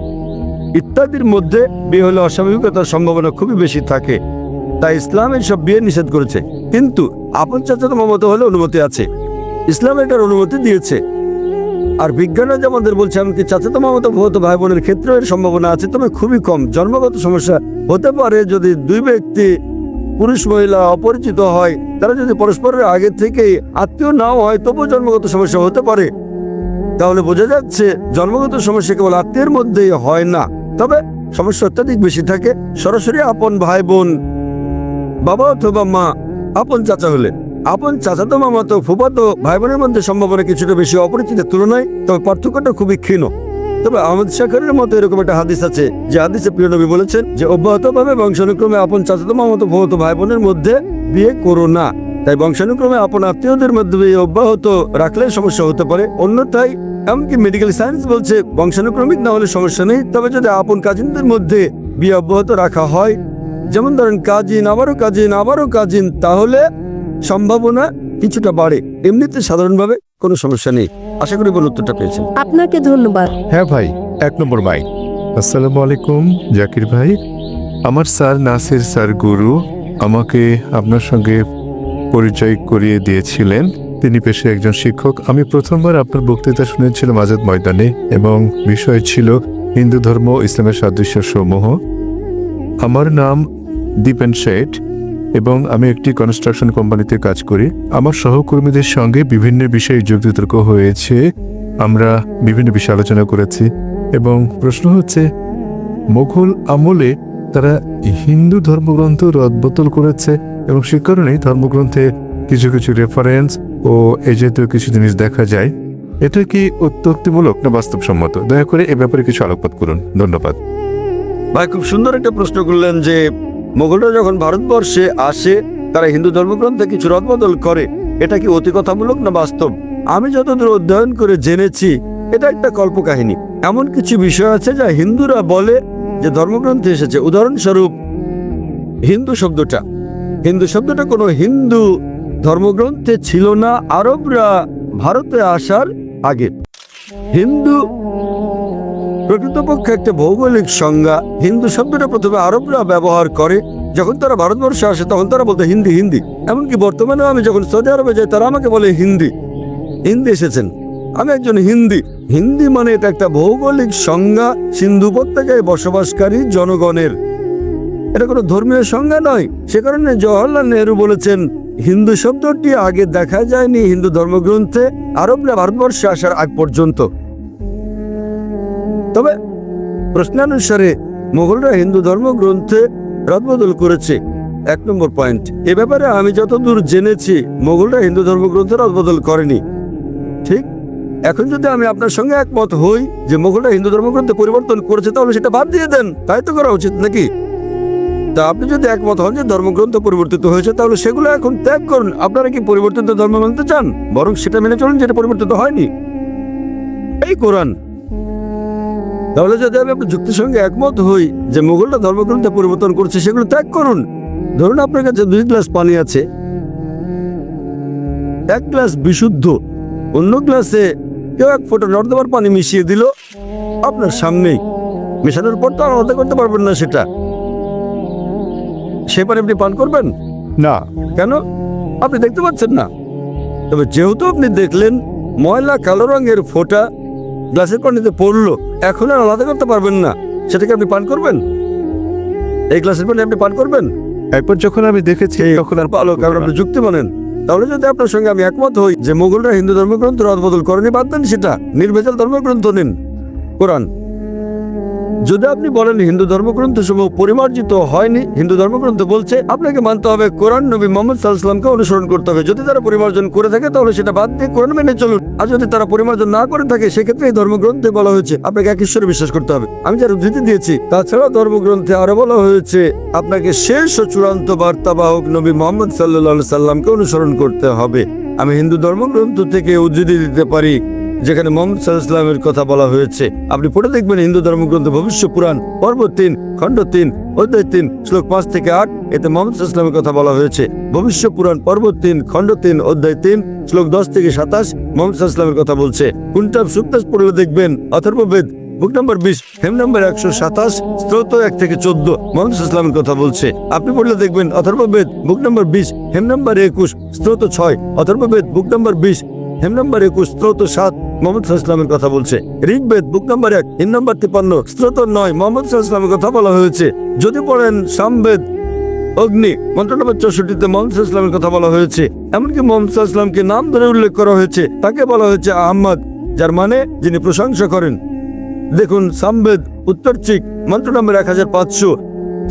ইত্যাদির মধ্যে বিয়ে হলে অস্বাভাবিকতার সম্ভাবনা খুবই বেশি থাকে। তাই ইসলাম এইসব বিয়ে নিষেধ করেছে, কিন্তু আপন চাচাতো মামাতো হলে অনুমতি আছে। ইসলাম এটার অনুমতি দিয়েছে। আর বিজ্ঞান আজ আমাদের বলছে এমনকি চাচাতো মামাতো ভাই বোনের ক্ষেত্রে এর সম্ভাবনা আছে, তবে খুবই কম। জন্মগত সমস্যা হতে পারে যদি দুই ব্যক্তি, পুরুষ মহিলা অপরিচিত হয়, তারা যদি পরস্পরের আগে থেকেই আত্মীয় নাও হয় তবুও জন্মগত সমস্যা হতে পারে। তাহলে বোঝা যাচ্ছে জন্মগত সমস্যা কেবল আত্মীয়ের মধ্যেই হয় না, তবে সমস্যা অত্যাধিক বেশি থাকে সরাসরি আপন ভাই বোন বাবা অথবা মা আপন চাচা হলে, আপন চাচাতো মামাতো ফুফাতো ভাই বোনের মধ্যে সম্ভাবনা কিছুটা বেশি অপরিচিতের তুলনায়, তবে পার্থক্যটা খুবই ক্ষীণ। তবে আহমদ শাকরের মতো এরকম একটা হাদিস আছে, যে হাদিসে প্রিয় নবী বলেছেন যে অব্যাহতভাবে বংশানুক্রমে আপন চাচাতো মামাতো ফুফাতো ভাই বোনের মধ্যে বিয়ে করো না। তাই বংশানুক্রমে আপন আত্মীয়দের মধ্যে বিয়ে অব্যাহত রাখলে সমস্যা হতে পারে, অন্যথায় এমনকি মেডিকেল সায়েন্স বলছে বংশানুক্রমিক না হলে সমস্যা নেই। তবে যদি আপন কাজিনদের মধ্যে বিয়ে অব্যাহত রাখা হয়, যেমন ধরেন কাজিন আবারও কাজিন আবারও কাজিন, তাহলে সম্ভাবনা কিছুটা বাড়ে। এমনিতে সাধারণভাবে কোনো সমস্যা নেই। আশা করি বলে উত্তরটা পেয়েছেন। আপনাকে ধন্যবাদ। হ্যাঁ ভাই, 1 নম্বর মাইক। আসসালামু আলাইকুম জাকির ভাই। আমার স্যার নাসির স্যার গুরু আমাকে আপনার সঙ্গে পরিচয় করিয়ে দিয়েছিলেন। তিনি পেশায় একজন শিক্ষক। আমি প্রথমবার আপনার বক্তৃতা শুনেছিলাম আজাদ ময়দানে, এবং বিষয় ছিল হিন্দু ধর্ম ও ইসলামের সাদৃশ্য সমূহ। আমার নাম দীপেন শেঠ এবং আমি একটি কনস্ট্রাকশন কোম্পানিতে কাজ করি। আমার সহকর্মীদের সঙ্গে বিভিন্ন বিষয়ে যুক্তিতর্ক হয়েছে, আমরা বিভিন্ন বিষয়ে আলোচনা করেছি, এবং প্রশ্ন হচ্ছে মুঘল আমলে তারা হিন্দু ধর্মগ্রন্থ রদবদল করেছে, এবং সে কারণেই ধর্মগ্রন্থে কিছু কিছু রেফারেন্স ও এই জাতীয় কিছু জিনিস দেখা যায়। এটা কি উত্তক্তিমূলক না বাস্তবসম্মত? দয়া করে এ ব্যাপারে কিছু আলোকপাত করুন। ধন্যবাদ। ভাই, খুব সুন্দর একটা প্রশ্ন করলেন যে মোগলরা যখন ভারতবর্ষে আসে তারা হিন্দু ধর্মগ্রন্থে কিছু রদবদল করে, এটা কি অতিকথামূলক না বাস্তব? আমি যতদূর অধ্যয়ন করে জেনেছি এটা একটা কল্পকাহিনী। এমন কিছু বিষয় আছে যা হিন্দুরা বলে যে ধর্মগ্রন্থে এসেছে। উদাহরণস্বরূপ হিন্দু শব্দটা কোনো হিন্দু ধর্মগ্রন্থে ছিল না আরবরা ভারতে আসার আগে। হিন্দু প্রকৃতপক্ষে একটা ভৌগোলিক সংজ্ঞা। হিন্দু শব্দটা প্রথমে আরবরা ব্যবহার করে, যখন তারা ভারতবর্ষে আসে তখন তারা বলতে হিন্দি হিন্দি। এমনকি বর্তমানেও আমি যখন সৌদি আরবে যাই তারা আমাকে বলে হিন্দি এসেছেন, আমি একজন হিন্দি মানে এটা একটা ভৌগোলিক সংজ্ঞা সিন্ধু উপত্যকায় বসবাসকারী জনগণের, এটা কোনো ধর্মীয় সংজ্ঞা নয়। সে কারণে জওহরলাল নেহরু বলেছেন হিন্দু শব্দটি আগে দেখা যায়নি হিন্দু ধর্মগ্রন্থে আরবরা ভারতবর্ষে আসার আগ পর্যন্ত। তবে প্রশ্নানুসারে মোগলরা হিন্দু ধর্মগ্রন্থে রদবদল করেছে। 1 নম্বর পয়েন্ট, এ ব্যাপারে আমি যতদূর জেনেছি মোগলরা হিন্দু ধর্মগ্রন্থে রদবদল করেনি। ঠিক, এখন যদি আমি আপনার সঙ্গে একমত হই যে মোগলরা হিন্দু ধর্মগ্রন্থে পরিবর্তন করেছে, তাহলে সেটা বাদ দিয়ে দেন, তাই তো করা উচিত নাকি? তা আপনি যদি একমত হন যে ধর্মগ্রন্থ পরিবর্তিত হয়েছে, তাহলে সেগুলো এখন ত্যাগ করুন। আপনারা কি পরিবর্তিত ধর্ম মানতে চান? বরং সেটা মেনে চলুন যেটা পরিবর্তিত হয়নি, এই কোরআন। তাহলে যদি আমি আপনার যুক্তির সঙ্গে একমত হই যে মোগলরা ধর্মগ্রন্থে পরিবর্তন করছে, সেগুলো ত্যাগ করুন। ধরুন আপনার কাছে 2 গ্লাস পানি আছে, 1 গ্লাস বিশুদ্ধ, অন্য গ্লাসে কেউ 1 ফোঁটা নর্দমার পানি মিশিয়ে দিল আপনার সামনেই। মেশানোর পর তো আর আলাদা করতে পারবেন না সেটা, সে পানি আপনি পান করবেন না। কেন? আপনি দেখতে পাচ্ছেন না। তবে যেহেতু আপনি দেখলেন ময়লা কালো রঙের ফোঁটা গ্লাসের পানিতে পড়লো, এখন আর আলাদা করতে পারবেন না, সেটাকে আপনি পান করবেন? এই গ্লাসের পানি আপনি পান করবেন? একবার যখন আমি দেখেছি তখন আর ভালো, কারণ আপনি যুক্তি মানেন। তাহলে যদি আপনার সঙ্গে আমি একমত হই যে মোগলরা হিন্দু ধর্মগ্রন্থ রদবদল করেনি, বাদ দেন সেটা, নির্ভেজাল ধর্মগ্রন্থ নিন, কোরআন। যদি আপনি বলেন হিন্দু ধর্মগ্রন্থ সমূহ পরিমার্জিত হয়নি, হিন্দু ধর্মগ্রন্থ বলছে, আপনাকে মানতে হবে কোরআন, নবী মুহাম্মদ সাল্লাল্লাহু আলাইহি ওয়াসাল্লামকে অনুসরণ করতে হবে। যদি তারা পরিমার্জন করে থাকে তাহলে সেটা বাদ দিয়ে কোরআন মেনে চলুন। আর যদি তারা পরিমার্জন না করে থাকে, সেক্ষেত্রে এই ধর্মগ্রন্থে বলা হয়েছে আপনাকে এক ঈশ্বরে বিশ্বাস করতে হবে। আমি যার উদ্ধৃতি দিয়েছি, তাছাড়া ধর্মগ্রন্থে আরো বলা হয়েছে আপনাকে শেষ ও চূড়ান্ত বার্তাবাহক নবী মুহাম্মদ সাল্লাল্লাহু আলাইহি ওয়াসাল্লামকে অনুসরণ করতে হবে। আমি হিন্দু ধর্মগ্রন্থ থেকে উদ্ধৃতি দিতে পারি যেখানে মুহাম্মদ সাল্লাল্লাহু আলাইহি ওয়াসাল্লামের কথা বলা হয়েছে। আপনি পড়ে দেখবেন হিন্দু ধর্মগ্রন্থ ভবিষ্য পুরাণ পর্ব 3 খণ্ড 3 অধ্যায় 3 শ্লোক 5 থেকে 8, এতে মুহাম্মদ সাল্লাল্লাহু আলাইহি ওয়াসাল্লামের কথা বলা হয়েছে। ভবিষ্য পুরাণ পর্ব 3 খণ্ড 3 অধ্যায় 3 শ্লোক 10 থেকে 27 মুহাম্মদ সাল্লাল্লাহু আলাইহি ওয়াসাল্লামের কথা বলছে। কুনটাব সুক্তাস পড়লে দেখবেন অথর্ববেদ বুক নাম্বার 20 হেম নাম্বার 127 স্তোত্র 1 থেকে 14 মুহাম্মদ সাল্লাল্লাহু আলাইহি ওয়াসাল্লামের কথা বলছে। আপনি পড়লে দেখবেন অথর্ববেদ বুক নাম্বার 20 হেম নাম্বার 21 স্তোত্র 6, অথর্ববেদ বুক নাম্বার 20 হেম নাম্বার 21 স্তোত্র 7 মুহাম্মদ সাল্লাল্লাহু আলাইহি ওয়াসাল্লামের কথা বলছে। ঋগ্বেদ বুক নাম্বার 1 হিম নাম্বার 53 স্তোত্র 9 মুহাম্মদ সাল্লাল্লাহু আলাইহি ওয়াসাল্লামের কথা বলা হয়েছে। যদি পড়েন সামবেদ অগ্নি মন্ত্র নাম্বার 64 মুহাম্মদ সাল্লাল্লাহু আলাইহি ওয়াসাল্লামের কথা বলা হয়েছে। এমনকি মুহাম্মদ সাল্লাল্লাহু আলাইহি ওয়াসাল্লামকে নাম ধরে উল্লেখ করা হয়েছে, তাকে বলা হয়েছে আহমদ, যার মানে যিনি প্রশংসা করেন। দেখুন সামবেদ উত্তরচিক মন্ত্র নাম্বার 1500,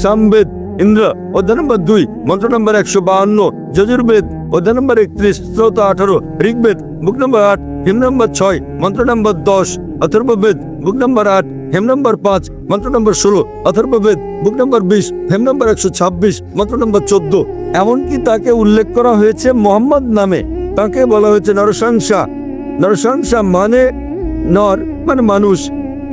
সামবেদ ইন্দ্র অধ্যায় নম্বর 2 মন্ত্র নম্বর 152, যজুর্বেদ অধ্যায় নম্বর 31 শ্লোক 18, ঋগ্বেদ বুক নম্বর 8 হিম নম্বর 6 মন্ত্র নম্বর 10, অথর্ববেদ বুক নম্বর 8 হেম নম্বর 5 মন্ত্র নম্বর 16, অথর্ববেদ বুক নম্বর 20 হেম নম্বর 126 মন্ত্র নম্বর 14। এমনকি তাকে উল্লেখ করা হয়েছে মোহাম্মদ নামে। তাকে বলা হয়েছে নরসংসা। নরসংসা মানে নর মানে মানুষ,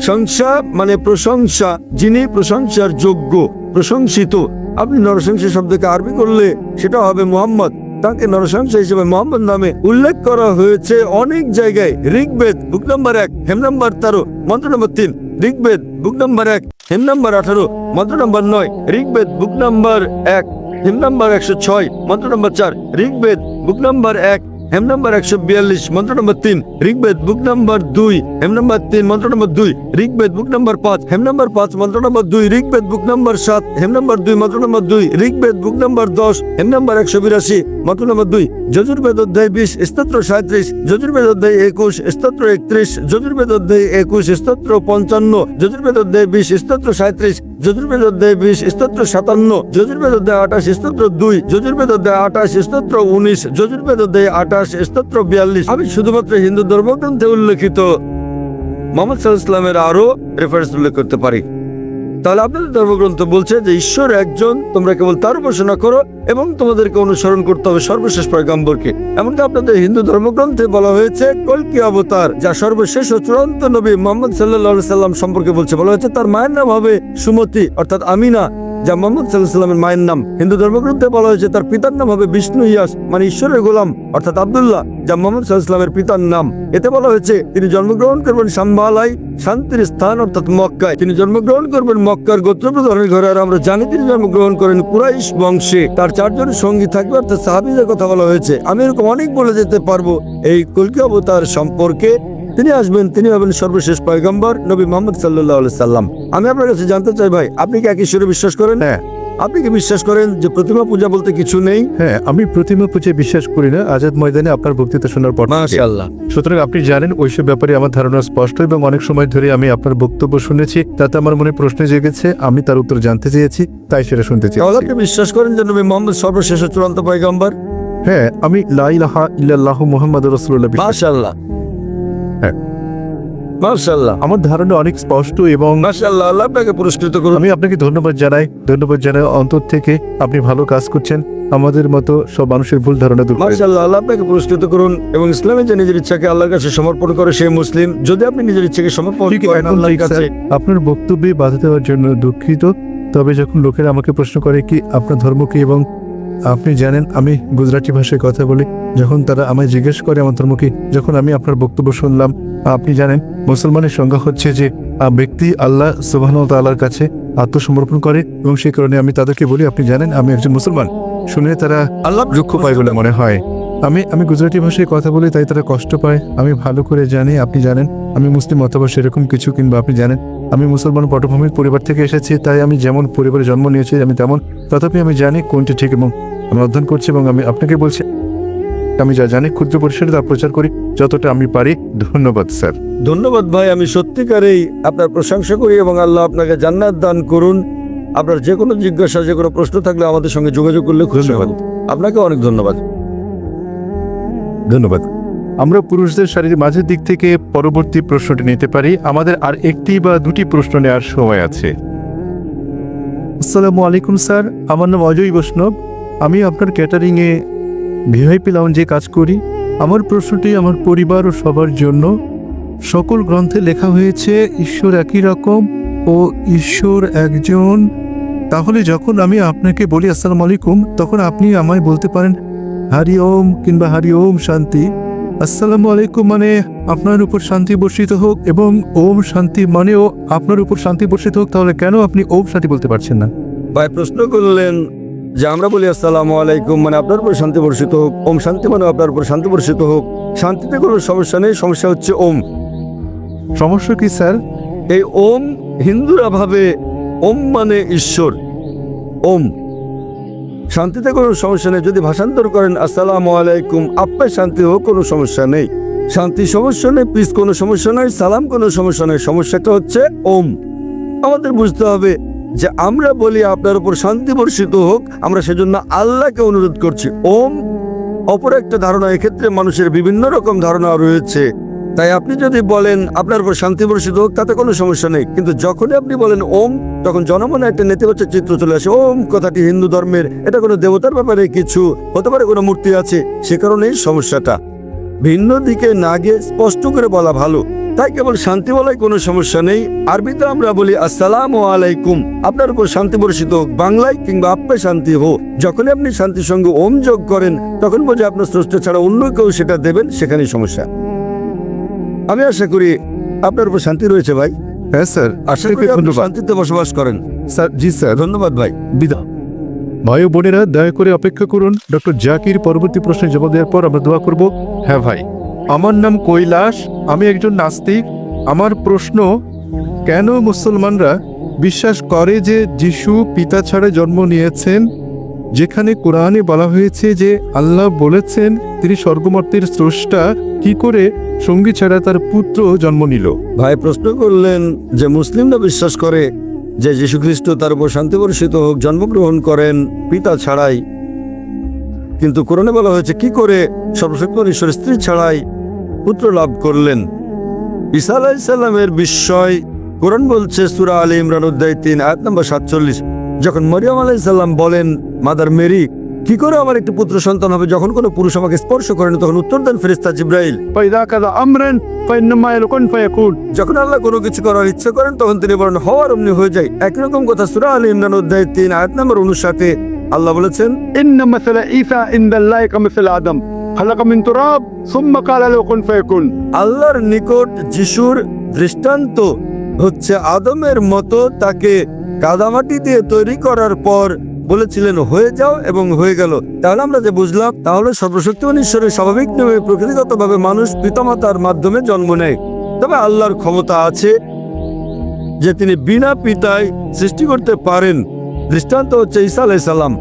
সংসা মানে প্রশংসা, যিনি প্রশংসার যোগ্য, প্রশংসিত। আপনি নরসংসা শব্দকে আরবি করলে সেটা হবে মোহাম্মদ। তাকে নরসংসা হিসেবে মোহাম্মদ নামে উল্লেখ করা হয়েছে অনেক জায়গায়। ঋগ্বেদ বুক নম্বর 1 হেম নম্বর 13 মন্ত্র নম্বর 3, ঋগ্বেদ বুক নম্বর 1 হেম নম্বর 18 মন্ত্র নম্বর 9, ঋগ্বেদ বুক নম্বর 1 হেম নম্বর 106 মন্ত্র নম্বর 4, ঋগ্বেদ বুক নম্বর 1 হেম নম্বর 142 মন্ত্র নম্বর 3, ঋগ্বেদ বুক নম্বর 2 হেম নম্বর 3 মন্ত্র নম্বর 2, ঋগ্বেদ বুক নম্বর 5 হেম নম্বর 5 মন্ত্র নম্বর 2, ঋগ্বেদ বুক নম্বর 7 হেম নম্বর 2 মন্ত্র নম্বর 2, ঋগ্বেদ বুক নম্বর 10 হেম নম্বর 182 মন্ত্র নম্বর 2, যজুর্বেদ অধ্যায় 20 স্তোত্র 37, যজুর্বেদ অধ্যায় 21 স্তোত্র 31, যজুর্বেদ অধ্যায় 21 স্তোত্র 55, যজুর্বেদ অধ্যায় 20 স্তোত্র 37, যজুর্বেদ অধ্যায় 20 স্তোত্র 57, যজুর্বেদ অধ্যায় 28 স্তোত্র 2, যজুর্বেদ অধ্যায় 28 স্তোত্র 19, যজুর্বেদ অধ্যায় 28 স্তোত্র 42। আমি শুধুমাত্র হিন্দু ধর্মগ্রন্থে উল্লেখিত মুহাম্মদ সাল্লাল্লাহু আলাইহি ওয়াসাল্লামের আরো রেফারেন্স উল্লেখ করতে পারি। তাহলে আপনাদের ধর্মগ্রন্থ বলছে যে ঈশ্বর একজন, তোমরা কেবল তার উপাসনা করো এবং তোমাদেরকে অনুসরণ করতে হবে সর্বশেষ পয়গম্বরকে। এমনকি আপনাদের হিন্দু ধর্মগ্রন্থে বলা হয়েছে কল্কি অবতার, যা সর্বশেষ ও চূড়ান্ত নবী মুহাম্মদ সাল্লাল্লাহু আলাইহি সাল্লাম সম্পর্কে বলছে। বলা হয়েছে তার মায়ের নাম হবে সুমতি অর্থাৎ আমিনা, যা মুহাম্মদ সাল্লাল্লাহু আলাইহি সাল্লামের মায়ের নাম। হিন্দু ধর্মগ্রন্থে বলা হয়েছে তার পিতার নাম হবে বিষ্ণু ইয়াস মানে ঈশ্বরের গোলাম অর্থাৎ আব্দুল্লাহ, যা মুহাম্মদ সাল্লাল্লাহু আলাইহি সাল্লামের পিতার নাম। এতে বলা হয়েছে তিনি জন্মগ্রহণ করবেন সাম্বালায়, শান্তির স্থান অর্থাৎ মক্কায়। তিনি জন্মগ্রহণ করবেন মক্কার গোত্রপ্রধানের ঘরে। আর আমরা জানি তিনি জন্মগ্রহণ করেন কুরাইশ বংশে। তার 4 জন সঙ্গী থাকবে অর্থাৎ সাহাবীদের কথা বলা হয়েছে। আমি এরকম অনেক বলে যেতে পারবো এই কল্কি অবতার সম্পর্কে। তিনি আসবেন, তিনি হবেন সর্বশেষ পয়গম্বর নবী মুহাম্মদ সাল্লাল্লাহু আলাইহি সাল্লাম। আমি আপনার কাছে জানতে চাই ভাই, আপনি কি এক ঈশ্বরে বিশ্বাস করেন? হ্যাঁ। আপনি কি বিশ্বাস করেন যে প্রতিমা পূজা বলতে কিছু নেই? হ্যাঁ, আমি প্রতিমা পূজায় বিশ্বাস করি না। আজাদ ময়দানে আপনার বক্তৃতা শোনার পর থেকে। মাশাআল্লাহ। সুতরাং আপনি জানেন ওইসব ব্যাপারে আমার ধারণা স্পষ্ট এবং অনেক সময় ধরে আমি আপনার বক্তব্য শুনেছি, তাতে আমার মনে প্রশ্ন জেগেছে, আমি তার উত্তর জানতে চেয়েছি, তাই সেটা শুনতে তাহলে চেয়েছি। আপনি বিশ্বাস করেন যে নবী মুহাম্মদ সর্বশেষ ও চূড়ান্ত পয়গম্বর? হ্যাঁ, আমি লা ইলাহা ইল্লাল্লাহু মুহাম্মাদুর রাসূলুল্লাহ বিশ্বাস করি। মাশাআল্লাহ। হ্যাঁ। মাশাআল্লাহ। আমার ধারণা অনেক স্পষ্ট এবং মাশাআল্লাহ, আল্লাহ আপনাকে পুরস্কৃত করুন। আমি আপনাকে ধন্যবাদ জানাই অন্তর থেকে। আপনি ভালো কাজ করছেন, আমাদের মতো সব মানুষের ভুল ধারণা দূর করে। মাশাআল্লাহ, আল্লাহ আপনাকে পুরস্কৃত করুন। এবং ইসলামে যে নিজের ইচ্ছাকে আল্লাহর কাছে সমর্পণ করে সে মুসলিম। যদি আপনি নিজের ইচ্ছাকে সমর্পণ ঠিক করেন এখন আল্লাহর ঠিক, কাছে, স্যার। আপনার বক্তব্যে বাধা দেওয়ার জন্য দুঃখিত। তবে যখন লোকেরা আমাকে প্রশ্ন করে কি আপনার ধর্ম কি, এবং আপনি জানেন আমি গুজরাটি ভাষায় কথা বলি, যখন তারা আমায় জিজ্ঞেস করে আমার ধর্ম কি, যখন আমি আপনার বক্তব্য শুনলাম, আপনি জানেন মুসলমানের সংজ্ঞা হচ্ছে যে ব্যক্তি আল্লাহ সুবহানাহু ওয়া তাআলার কাছে আত্মসমর্পণ করে, এবং সেই কারণে আমি তাদেরকে বলি আপনি জানেন আমি একজন মুসলমান। শুনে তারা আল্লাহ দুঃখ পায় বলে মনে হয়। আমি গুজরাটি ভাষায় কথা বলি, তাই তারা কষ্ট পায়। আমি ভালো করে জানি, আপনি জানেন আমি মুসলিম অথবা সেরকম কিছু, কিংবা আপনি জানেন আমি মুসলমান পটভূমির পরিবার থেকে এসেছি, তাই আমি যেমন পরিবারে জন্ম নিয়েছি আমি তেমন। তথাপি আমি জানি কোনটি ঠিক, এবং আমি অধ্যয়ন করছি, এবং আমি আপনাকে বলছি আমি যা জানি ক্ষুদ্র পরিসরে তা প্রচার করি যতটা আমি পারি। ধন্যবাদ স্যার। ধন্যবাদ ভাই। আমি সত্যিকারেই আপনার প্রশংসা করি এবং আল্লাহ আপনাকে জান্নাত দান করুন। আপনার যে কোনো জিজ্ঞাসা, যে কোনো প্রশ্ন থাকলে আমাদের সঙ্গে যোগাযোগ করলে খুশি হব। আপনাকে অনেক ধন্যবাদ। ধন্যবাদ। আমরা পুরুষদের শারীরিক মাঝের দিক থেকে পরবর্তী প্রশ্নটি নিতে পারি। আমাদের আর একটি বা দুটি প্রশ্ন নেওয়ার সময় আছে। আসসালামু আলাইকুম স্যার, আমার নাম অজয় বৈষ্ণব। আমি আপনার ক্যাটারিংয়ে ভিআইপি লাউঞ্জে কাজ করি। আমার প্রশ্নটি আমার পরিবার ও সবার জন্য। সকল গ্রন্থে লেখা হয়েছে ঈশ্বর একই রকম ও ঈশ্বর একজন। তাহলে যখন আমি আপনাকে বলি আসসালামু আলাইকুম, তখন আপনি আমায় বলতে পারেন হারি ওম কিংবা হারি ওম শান্তি। আসসালামু আলাইকুম মানে আপনার উপর শান্তি বর্ষিত হোক, এবং ওম শান্তি মানেও আপনার উপর শান্তি বর্ষিত হোক। তাহলে কেন আপনি ওম শান্তি বলতে পারছেন না? ভাই প্রশ্ন করলেন যে আমরা বলি আসসালামু আলাইকুম মানে আপনার উপর শান্তি বর্ষিত হোক, ওম শান্তি মানে আপনার উপর শান্তি বর্ষিত হোক। শান্তিতে কোনো সমস্যা নেই, সমস্যা হচ্ছে ওম। সমস্যা কি স্যার? এই ওম হিন্দুরা ভাবে ওম মানে ঈশ্বর। ওম শান্তিতে কোনো সমস্যা নেই। যদি ভাষান্তর করেন আসসালামু আলাইকুম আপনার শান্তি হোক, কোনো সমস্যা নেই। শান্তি সমস্যা নেই, পিস কোনো সমস্যা নেই, সালাম কোনো সমস্যা নেই। সমস্যাটা হচ্ছে ওম। আমাদের বুঝতে হবে যে আমরা বলি আপনার উপর শান্তি বর্ষিত হোক, আমরা সেজন্য আল্লাহকে অনুরোধ করছি। ওম অপর একটা ধারণা, এক্ষেত্রে মানুষের বিভিন্ন রকম ধারণা রয়েছে। তাই আপনি যদি বলেন আপনার উপর শান্তি বর্ষিত হোক, তাতে কোনো সমস্যা নেই। কিন্তু যখনই আপনি বলেন ওম, তখন জনমনে একটা নেতিবাচক চিত্র চলে আসে। ওম কথাটি হিন্দু ধর্মের, এটা কোনো দেবতার ব্যাপারে কিছু হতে পারে, কোনো মূর্তি আছে, সে কারণেই সমস্যাটা। ভিন্ন দিকে না গিয়ে স্পষ্ট করে বলা ভালো। তাই কেবল শান্তি বলায় কোনো সমস্যা নেই। আরবিতে আমরা বলি আসসালামু আলাইকুম, আপনার উপর শান্তি বর্ষিত হোক, বাংলায় কিংবা আপনার শান্তি হোক। যখনই আপনি শান্তির সঙ্গে ওম যোগ করেন, তখন বোঝে আপনার স্রষ্টা ছাড়া অন্য কেউ সেটা দেবেন, সেখানেই সমস্যা। আমি আশা করি আপনার উপর শান্তি রয়েছে ভাই। হ্যাঁ স্যার, আশা করি আপনি শান্তিতে বসবাস করেন। স্যার। জি স্যার, ধন্যবাদ ভাই। বিদায়। ভাই ও বোনেরা, দয়া করে অপেক্ষা করুন। ডক্টর জাকির পরবর্তী প্রশ্নের জবাব দেওয়ার পর আমরা দোয়া করব। হ্যাঁ ভাই, আমার নাম কৈলাস, আমি একজন নাস্তিক। আমার প্রশ্ন, কেন মুসলমানরা বিশ্বাস করে যে যিশু পিতা ছাড়া জন্ম নিয়েছেন, যেখানে কোরআনে বলা হয়েছে যে আল্লাহ বলেছেন তিনি স্বর্গমর্তের স্রষ্টা, কি করে সঙ্গী ছাড়া তার পুত্র জন্ম নিল? ভাই প্রশ্ন করলেন যে মুসলিমরা বিশ্বাস করে যে যীশু খ্রিস্ট তার উপর শান্তি বর্ষিত হোক জন্মগ্রহণ করেন পিতা ছাড়াই, কিন্তু কোরআনে বলা হয়েছে কি করে সর্বশক্তিমান ঈশ্বরের স্ত্রী ছাড়াই পুত্র লাভ করলেন। ঈসা আলাইহিস সালামের বিষয় কোরআন বলছে সূরা আলে ইমরান অধ্যায় 3 আয়াত নম্বর 47, যখন মরিয়ম আলাইহিস সালাম বলেন মাদার মেরি, কি করে আমার একটি পুত্র সন্তান হবে যখন কোনো পুরুষ আমাকে স্পর্শ করেন, তখন উত্তর দেন ফেরেশতা জিবরাইল, فإذا كذا أمرا فإنما يكون فيكون। যখন আল্লাহ কোনো কিছু করার ইচ্ছে করেন তখন তিনি বলেন হওয়ার অমনি হয়ে যায়। একই রকম কথা সূরা আলে ইমরান অধ্যায় 3 আয়াত নম্বর 59 আল্লাহ বলেছেন, إن مثل عيسى عند الله كمثل آدم خلق من تراب ثم قال له كن فيكون। আল্লাহর নিকট যিশুর দৃষ্টান্ত হচ্ছে আদমের মতো, তাকে কাদামাটি দিয়ে তৈরি করার পর বলেছিলেন হয়ে যাও এবং হয়ে গেল। তাহলে আমরা যে বুঝলাম, তাহলে সর্বশক্তিমান ঈশ্বরের স্বাভাবিক নিয়মে প্রকৃতিগতভাবে মানুষ পিতামাতার মাধ্যমে জন্ম নেয়। তবে আল্লাহর ক্ষমতা আছে যে তিনি বিনা পিতায় সৃষ্টি করতে পারেন। দৃষ্টান্ত হচ্ছে ঈসা আলাইহিস সালাম,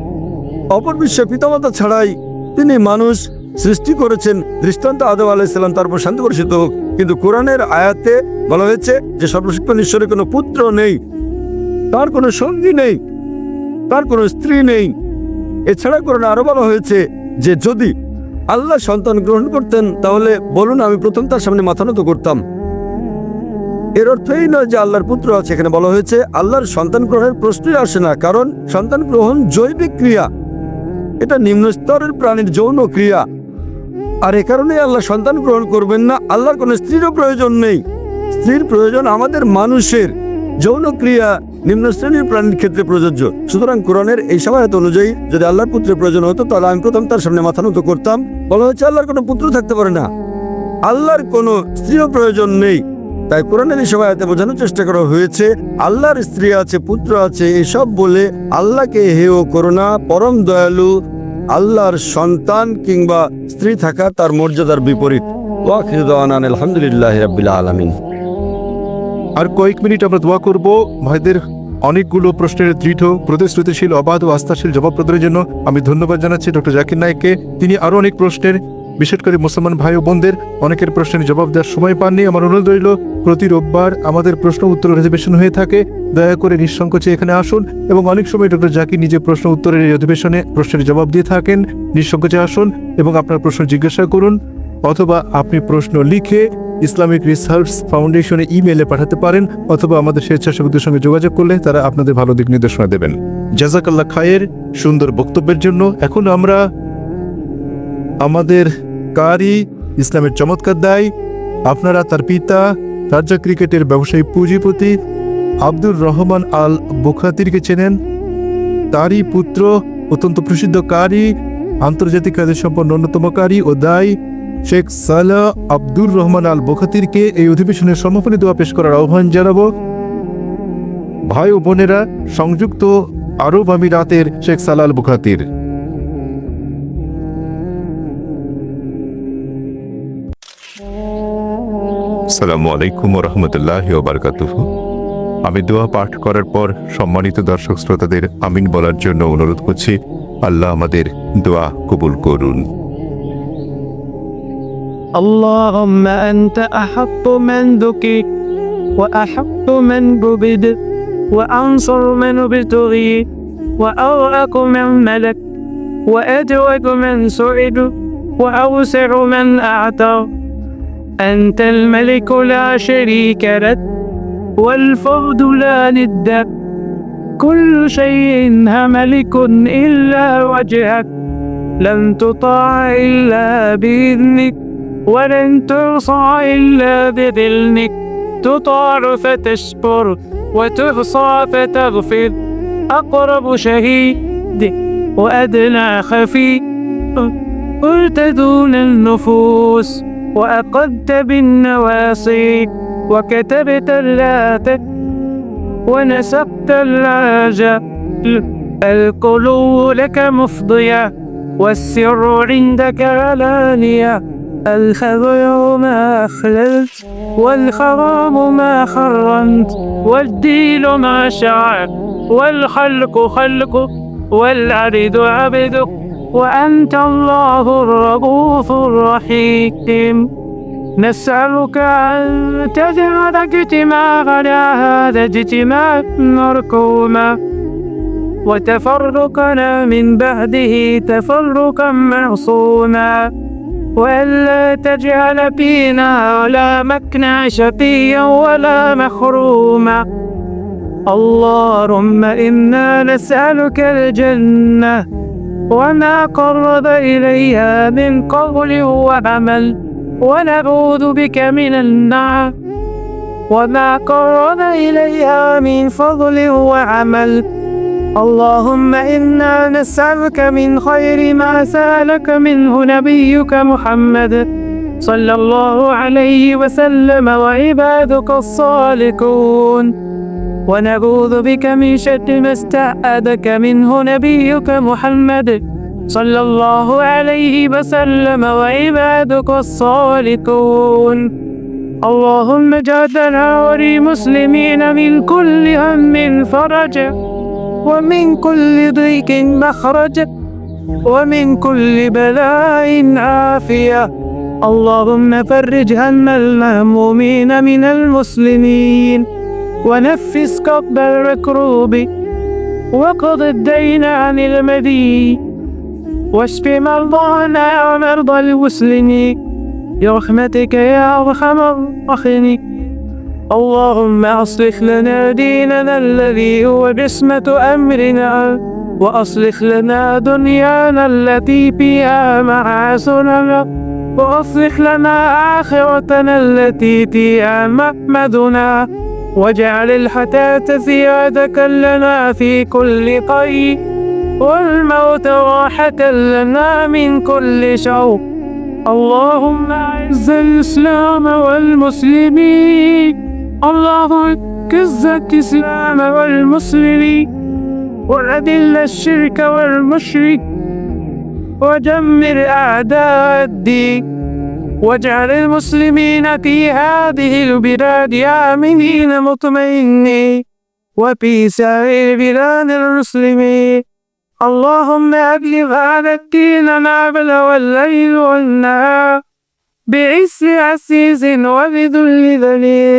অপর বিশ্বে পিতামাতা ছাড়াই তিনি মানুষ সৃষ্টি করেছেন। দৃষ্টান্ত আদম আলাইহিস সালাম, তারপর শান্তি বর্ষিত হোক। কিন্তু কোরআনের আয়াতে বলা হয়েছে যে সর্বশক্তিমান ঈশ্বরের কোনো পুত্র নেই, তার কোনো সঙ্গী নেই, তার কোনো স্ত্রী নেই। এছাড়া কোরআনে আরো বলা হয়েছে যে যদি আল্লাহ সন্তান গ্রহণ করতেন তাহলে বলুন আমি প্রথম তার সামনে মাথা নত করতাম। এর অর্থ এই নয় যে আল্লাহর পুত্র আছে। এখানে বলা হয়েছে আল্লাহর সন্তান গ্রহণের প্রশ্নই আসে না, কারণ সন্তান গ্রহণ জৈবিক ক্রিয়া, এটা নিম্ন স্তরের প্রাণীর যৌন ক্রিয়া। আর এ কারণে আল্লাহ সন্তান গ্রহণ করবেন না। আল্লাহর কোনো স্ত্রীরও প্রয়োজন নেই, স্ত্রীর প্রয়োজন আমাদের মানুষের। যৌন ক্রিয়া নিম্ন শ্রেণীর প্রাণীর ক্ষেত্রে প্রযোজ্য। সুতরাং কোরআনের এই সহায়তা অনুযায়ী যদি আল্লাহর পুত্রের প্রয়োজন হতো তাহলে আমি প্রথম তার সামনে মাথা নত করতাম। বলা হয়েছে আল্লাহর কোনো পুত্র থাকতে পারে না, আল্লাহর কোনো স্ত্রীও প্রয়োজন নেই। তাই কোরআনের এই সহায়তা বোঝানোর চেষ্টা করা হয়েছে আল্লাহর স্ত্রী আছে, পুত্র আছে, এসব বলে আল্লাহকে হেয় করো না। পরম দয়ালু আল্লাহর সন্তান কিংবা স্ত্রী থাকা তার মর্যাদার বিপরীত। ওয়াখিরু দাওয়ানা আলহামদুলিল্লাহি রাব্বিল আলামিন। আর কয়েক মিনিট আমরা দোয়া করব ভাইদের অনেকগুলো প্রশ্নের দৃঢ়, প্রতিশ্রুতিশীল, অবাধ ও আস্থাশীল জবাব প্রদানের জন্য। আমি ধন্যবাদ জানাচ্ছি ডক্টর জাকির নায়েককে। তিনি আরও অনেক প্রশ্নের, বিশেষ করে মুসলমান ভাই ও বোনদের অনেকের প্রশ্নের জবাব দেওয়ার সময় পাননি। আমার অনুরোধ রইল, প্রতি রোববার আমাদের প্রশ্ন উত্তর অধিবেশন হয়ে থাকে, দয়া করে নিঃসংকোচে এখানে আসুন। এবং অনেক সময় ডক্টর জাকির নিজে প্রশ্ন উত্তরের এই অধিবেশনে প্রশ্নের জবাব দিয়ে থাকেন। নিঃসংকোচে আসুন এবং আপনার প্রশ্ন জিজ্ঞাসা করুন, অথবা আপনি প্রশ্ন লিখে ইসলামিক রিসার্চ ফাউন্ডেশনে ইমেইলে পাঠাতে পারেন, অথবা আমাদের স্বেচ্ছাসেবকদের সঙ্গে যোগাযোগ করলে তারা আপনাদের ভালো দিক নির্দেশনা দেবেন। জাযাকাল্লাহ খায়ের সুন্দর বক্তব্যের জন্য। এখন আমরা আমাদের কারি, ইসলামের চমৎকার দায়, আপনারা তার পিতা রাজ্জাক ক্রিকেটের ব্যবসায়ী পুঁজিপতি আব্দুর রহমান আল বুখাতিরকে চেনেন। তারই পুত্র অত্যন্ত প্রসিদ্ধ কারি, আন্তর্জাতিক কাজের সম্পন্ন অন্যতম কারি ও দায়ী শেখ সালাহ আব্দুর রহমান আল বুখাতিরকে এই অধিবেশনের সমাপনী দোয়া পেশ করার আহ্বান জানাবো। ভাই ও বোনেরা, সংযুক্ত আরব আমিরাতের শেখ সালাহ আল বুখাতির। আসসালামু আলাইকুম ওয়া রাহমাতুল্লাহি ওয়া বারাকাতুহু। আমি দোয়া পাঠ করার পর সম্মানিত দর্শক শ্রোতাদের আমিন বলার জন্য অনুরোধ করছি। আল্লাহ আমাদের দোয়া কবুল করুন। اللهم أنت أحق من ذكر وأحق من عبد وأنصر من ابتغي وأرأق من ملك وأجود من سعد وأوسع من أعطى. أنت الملك لا شريك لك والفرد لا ند، كل شيء ملك إلا وجهك، لن تطاع إلا بإذنك ولن تعصى إلا بذلك، تطاع فتشكر وتحصى فتغفر، أقرب شهيد وأدنى خفي، قلت دون النفوس وأقدت بالنواصي، وكتبت اللات ونسقت العاجة، القلوب لك مفضية والسر عندك علانية، الخبر ما أخللت والحرام ما حرمت والدين ما شرعت والخلق خلقك والعبد عبدك، وأنت الله الرؤوف الرحيم. نسألك أن تجعل اجتماعنا هذا اجتماعا مرحوما، وتفرقنا من بعده تفرقا معصوما، وألا تجعل فينا ولا مكنا شقيا ولا محروما. اللهم إنا نسألك الجنة وما قرب إليها من قول وعمل، ونعوذ بك من النار وما قرب إليها من فضل وعمل. اللهم إنا نسألك من خير ما سألك منه نبيك محمد صلى الله عليه وسلم وعبادك الصالحون، ونعوذ بك من شر ما استعاذك منه نبيك محمد صلى الله عليه وسلم وعبادك الصالحون. اللهم اجعلنا وللمسلمين من كل هم فرجا، ومن كل ضيق مخرجا، ومن كل بلاء عافية. اللهم فرج هم المهمومين من المسلمين، ونفس كرب المكروب، وقض الدين عن المدين، واشف مرضانا ومرضى المسلمين برحمتك يا أرحم الراحمين. اللهم أصلح لنا ديننا الذي هو عصمة أمرنا، وأصلح لنا دنيانا التي فيها معاشنا، وأصلح لنا آخرتنا التي فيها مأمدنا، واجعل الحياة زيادة لنا في كل خير، والموت راحة لنا من كل شر. اللهم أعز الإسلام والمسلمين، اللهم أعز الإسلام والمسلمين، وأذل الشرك والمشرك، ودمر أعداء الدين، واجعل المسلمين في هذه البلاد آمنين مطمئنين، وفي سائر بلاد المسلمين. اللهم أبلغ هذا الدين نابله الليل والنهار، بعز عزيز وبذل ذليل.